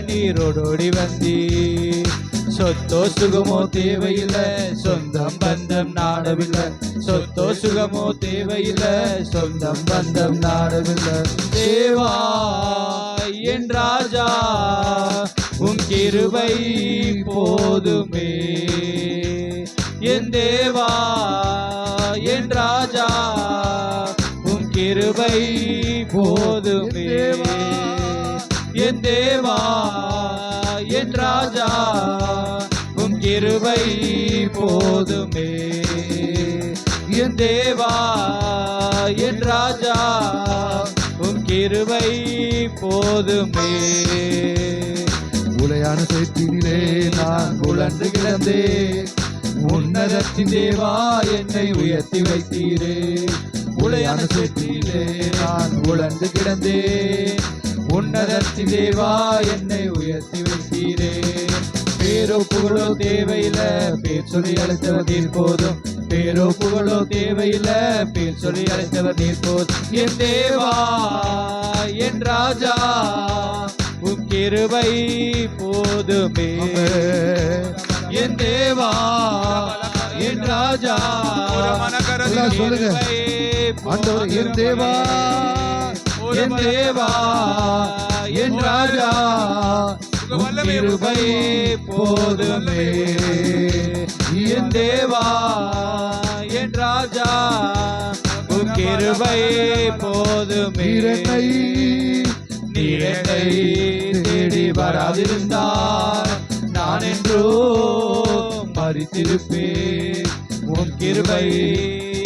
நீரோடோடி வந்தீர். சொத்தோ சுகமோ தேவையில்லை, சொந்தம் பந்தம் நாடவில்லை. சொத்தோ சுகமோ தேவையில்லை, சொந்தம் பந்தம் நாடவில்லை. தேவா என் ராஜா உம் கிருபை போதுமே. என் தேவா என் ராஜா உம் கிருபை போதுமே. என் தேவா என் ராஜா உம் கிருபை போதுமே. என் தேவா என் ராஜா உம் கிருபை போதுமே. உலையான சேற்றினிலே நான் உழன்று கிடந்தேன். உன்னதத்தின் தேவா என்னை உயர்த்தி வைத்தீரே. உலையான சேற்றிலே நான் உழந்து கிடந்தேன். உன்னதத்தின் தேவா என்னை உயர்த்தி வைத்தீரே. பேரோ புகழோ தேவையில்லை, பேர் சொல்லி அழைத்தவர் நீர் போதும். பேரோ புகழோ தேவையில்லை, பேர் சொல்லி அழைத்தவர் நீர் போதும். என் தேவா என் ராஜா உம் கிருபை போதுமே. என் தேவா என் ராஜா சொல்லுங்க ஆண்டவர். என் தேவா என் தேவா என் ராஜா உம் கிருபை போதுமே. என் தேவா என் ராஜா உம் கிருபை போதுமே. நீர் என்னை தேடி வராதிருந்தால் நான் என்றோ மரித்திருப்பேன். உம் கிருபை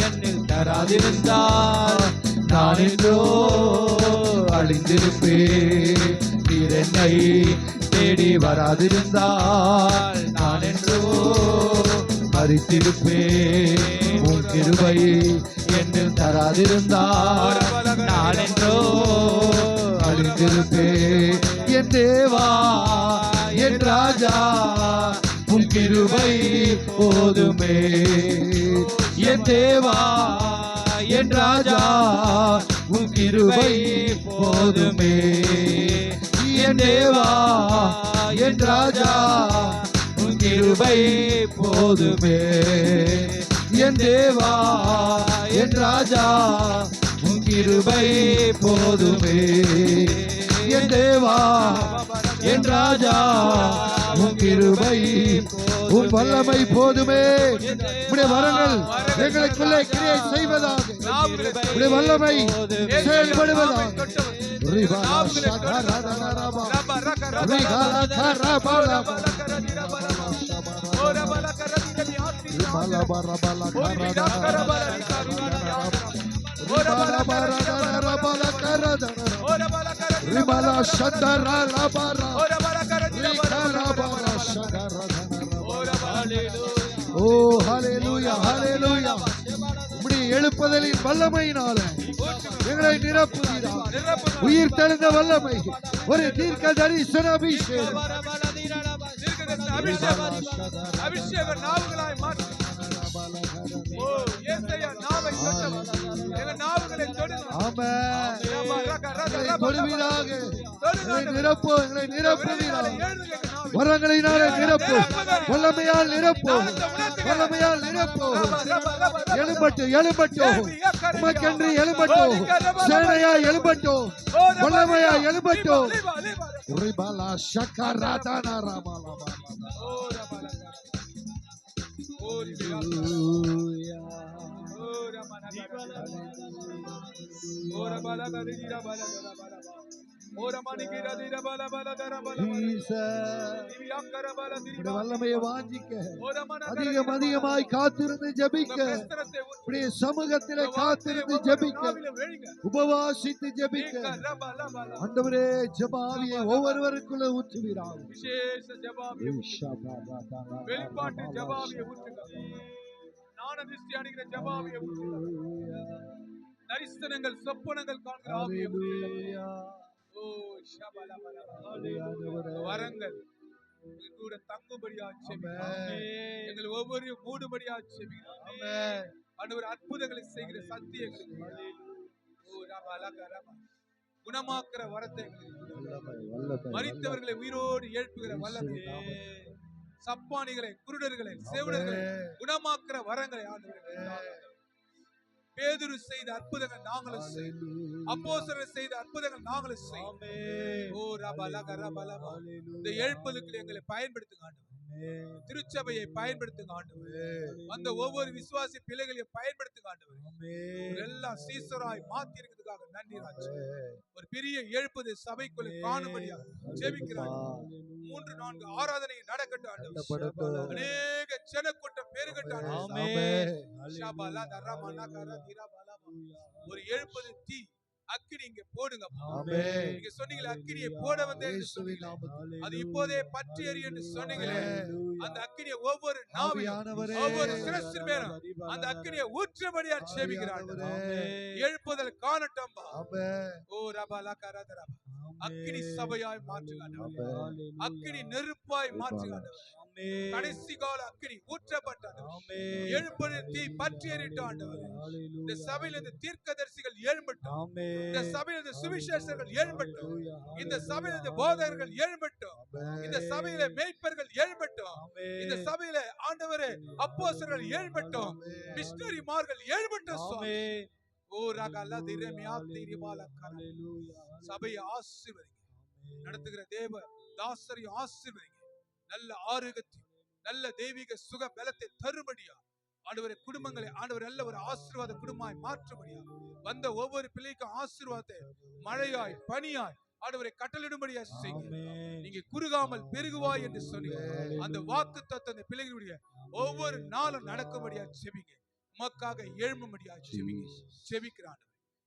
என்னில் தராதிருந்தால் நான் என்றோ அழிந்திருப்பேன். நீர் என்னை தேடி வராதிருந்தால் நான் என்றோ மரித்திருப்பேன். உம் கிருபை என்னில் தராதிருந்தால் நான் என்றோ அழிந்திருப்பேன். என் தேவா என் ராஜா உம் கிருபை போதுமே. என் தேவா என் ராஜா உம் கிருபை போதுமே. என் தேவா என் ராஜா உம் கிருபை போதுமே. என் தேவா என் ராஜா உம் கிருபை போதுமே. என் தேவா என் ராஜா உம் கிருபை உம் வல்லமை போதுமே. உம்முடைய வரங்கள் எங்களுக்குள்ளே கிரியை செய்வதாக, உம்முடைய வல்லமை செயல்படுவதாக. ஓ ஹல்லேலூயா ஹல்லேலூயா. உம்முடைய எழுப்புதலின் வல்லமையினால எங்களை நிரப்புவீராக. உயிர் தெழுந்த வல்லமை, ஒரு தீர்க்க தரிசன அபிஷேகம். அபிஷேக நாவுகளாய் மாற்று. ஓ இயேசுவே நாவை தொட்டவர் எங்கள் நாவுகளை தொடுங்க. ஆமென். தொடுவீராக. எங்களை நிரப்பு, எங்களை நிரப்புவீராக. வரங்களினாலே நிரப்பு, வல்லமையால் நிரப்பு, வல்லமையால் நிரப்பு. எழும்பட்டு எழும்பட்டு, உமக்கென்று எழும்பட்டு, சேனையா எழும்பட்டு, வல்லமையா எழும்பட்டு. ரிபாலா ஷக்கராதானா ராமாலா. வல்லமையை வாஞ்சிக்க அதிகமாய் காத்திருந்து ஜெபிக்க சமூகத்திலே காத்திருந்து ஜெபிக்க உபவாசித்து ஜெபிக்க ஆண்டவரே ஜெபாவியை ஒவ்வொருவருக்குள்ள ஊற்றுவீராக. விசேஷ ஜெபாவியை வெளிப்பாட்டு ஜெபாவியை ஊற்றுங்க. ஞான திருஷ்டி அடைகிற ஜெபாவியை ஊற்றுங்க. தரிசனங்கள் சொப்பனங்கள் காண்கிற ஆவியை ஊற்றுங்க. ஓ வரங்கள் கூட தங்கும்படியா எங்கள் ஒவ்வொரு மூடுபடியா ஆண்டவர் அற்புதங்களை செய்கிற சக்தியை குணமாக்குற வரத்தை மரித்தவர்களை உயிரோடு எழுப்புகிற வல்லமை சப்பானிகளை குருடர்களை செவிடர்களை குணமாக்குற வரங்களை ஆண்டவர் பேதுரு செய்த அற்புதங்கள் நாங்களும் செய்வோம். அப்போஸ்தலர் செய்த அற்புதங்கள் நாங்களும் செய்வோம். ஓ இந்த எழுப்புதலுக்கு எங்களை பயன்படுத்துங்க ஆண்டவர். திருச்சபையை பயன்படுத்துங்க ஆண்டவர். அந்த ஒவ்வொரு விசுவாசி பிள்ளைகளையும் பயன்படுத்துங்க ஆண்டவர். எல்லாம் சீசராய் மாத்தி இருக்கிறதுக்காக நன்றி ராஜா. ஒரு பெரிய எழுப்புதல் சபைக்குள்ள காணும்படியாக ஜெபிக்கிறார். 3-4 ஆராதனை நடக்கட்டும் ஆண்டவர். அநேக ஜனக்கூட்டம் பெருகட்டும் ஆண்டவர். ஒரு எழுப்புதல் தீ அக்கினி இங்க போடுங்க. நீங்க சொன்னீங்களே அக்கினியை போட வந்தேன், அது இப்போதே பற்றி எரி என்று சொன்னீங்களே. அந்த அக்கினியை ஒவ்வொரு நாவிலும் ஒவ்வொரு சிரசின் மேலும் அந்த அக்கினியை ஊற்றபடியா ஜெபிக்கிறார். எழுப்புதல் காணட்டும். ஓ ரபலா கரதரா அக்கினி சபையாய் மாற்றுங்க. அக்கினி நெருப்பாய் மாற்றுங்க. கடைசி கால அக்கினி ஊற்றப்பட்டது. எழுப்புதல் தீ பற்றி எறிட்டான். இந்த சபையில் இந்த தீர்க்கதரிசிகள் எழும்பட்டும். இந்த சபையில் இந்த சுவிசேஷர்கள் எழும்பட்டும். இந்த சபையில் இந்த போதகர்கள் எழும்பட்டும். இந்த சபையில மேய்ப்பர்கள் எழும்பட்டும். இந்த சபையில ஆண்டவரே அப்போஸ்தலர்கள் எழும்பட்டும். மிஷனரிமார்கள் எழும்பட்டும் சுவாமி. ஓ ரகல திரமியா திரிபால ஹalleluya. சபையை ஆசீர்வதிங்க. நடத்துகிற தேவ தாசரை ஆசீர்வதிங்க. நல்ல ஆரோக்கியத்தை நல்ல தெய்வீக சுக பலத்தை தரும்படியா ஆண்டவரே குடும்பங்களை ஆண்டவர் நல்ல ஒரு ஆசீர்வாத குடும்பமாய் மாற்றும்படியா வந்த ஒவ்வொரு பிள்ளைக்கும் ஆசீர்வாதத்தை மழையாய் பனியாய் ஆண்டவரை கட்டளிடும்படியா செய்யுங்க. நீங்க குறுகாமல் பெருகுவாய் என்று சொன்னீங்க. அந்த வாக்குத்தத்தம் அந்த பிள்ளைகளுடைய ஒவ்வொரு நாளும் நடக்கும்படியா ஜெபிங்க. உமக்காக எழும்பும்படியா ஜெபிங்க. ஜெபிக்கிறான்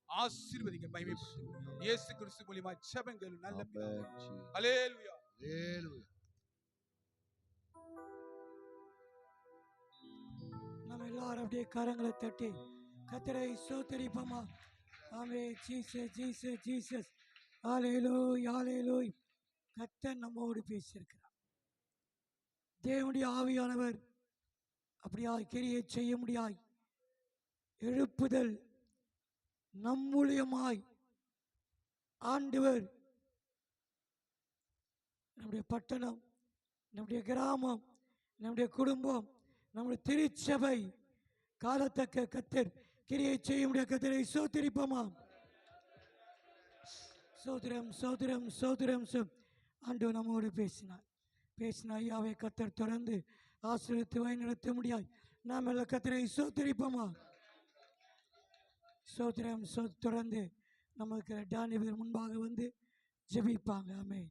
ஆசீர்வதிங்க. மகிமைப்படுத்துங்க. இயேசு கிறிஸ்து மூலமா ஜெபங்கள் நல்ல பிதாவே. ஹல்லேலூயா. ஹல்லேலூயா. நம்ம எல்லாரும் அப்படியே கரங்களை தட்டி கர்த்தரை ஸ்தோத்திரிப்போமா. ஆமென். Jesus Jesus Jesus. ஹல்லேலூயா ஹல்லேலூயா. கர்த்தர் நம்மோடு பேசியிருக்கிறார். தேவனுடைய ஆவியானவர் அப்படியாய் கிரியை செய்ய முடியாய் எழுப்புதல் நம் மூலியமாய் ஆண்டவர் நம்முடைய பட்டணம், நம்முடைய கிராமம், நம்முடைய குடும்பம், நம்முடைய திருச்சபை காலத்தக்க கர்த்தர் கிரியை செய்ய முடியாத கர்த்தரை ஸ்தோத்திரிப்போமா. சோதரம் சோதரம் சோதரம் ஆண்டவர் நம்மோடு பேசினார் ஐயாவை கர்த்தர் தொடர்ந்து ஆசீர்வதித்து வழி நடத்த முடியாது. நாம் எல்லாம் கர்த்தரை ஸ்தோத்திரிப்போமா. சோதரம் தொடர்ந்து நமக்கு டானிவர் முன்பாக வந்து ஜெபிப்பாங்க. ஆமென்.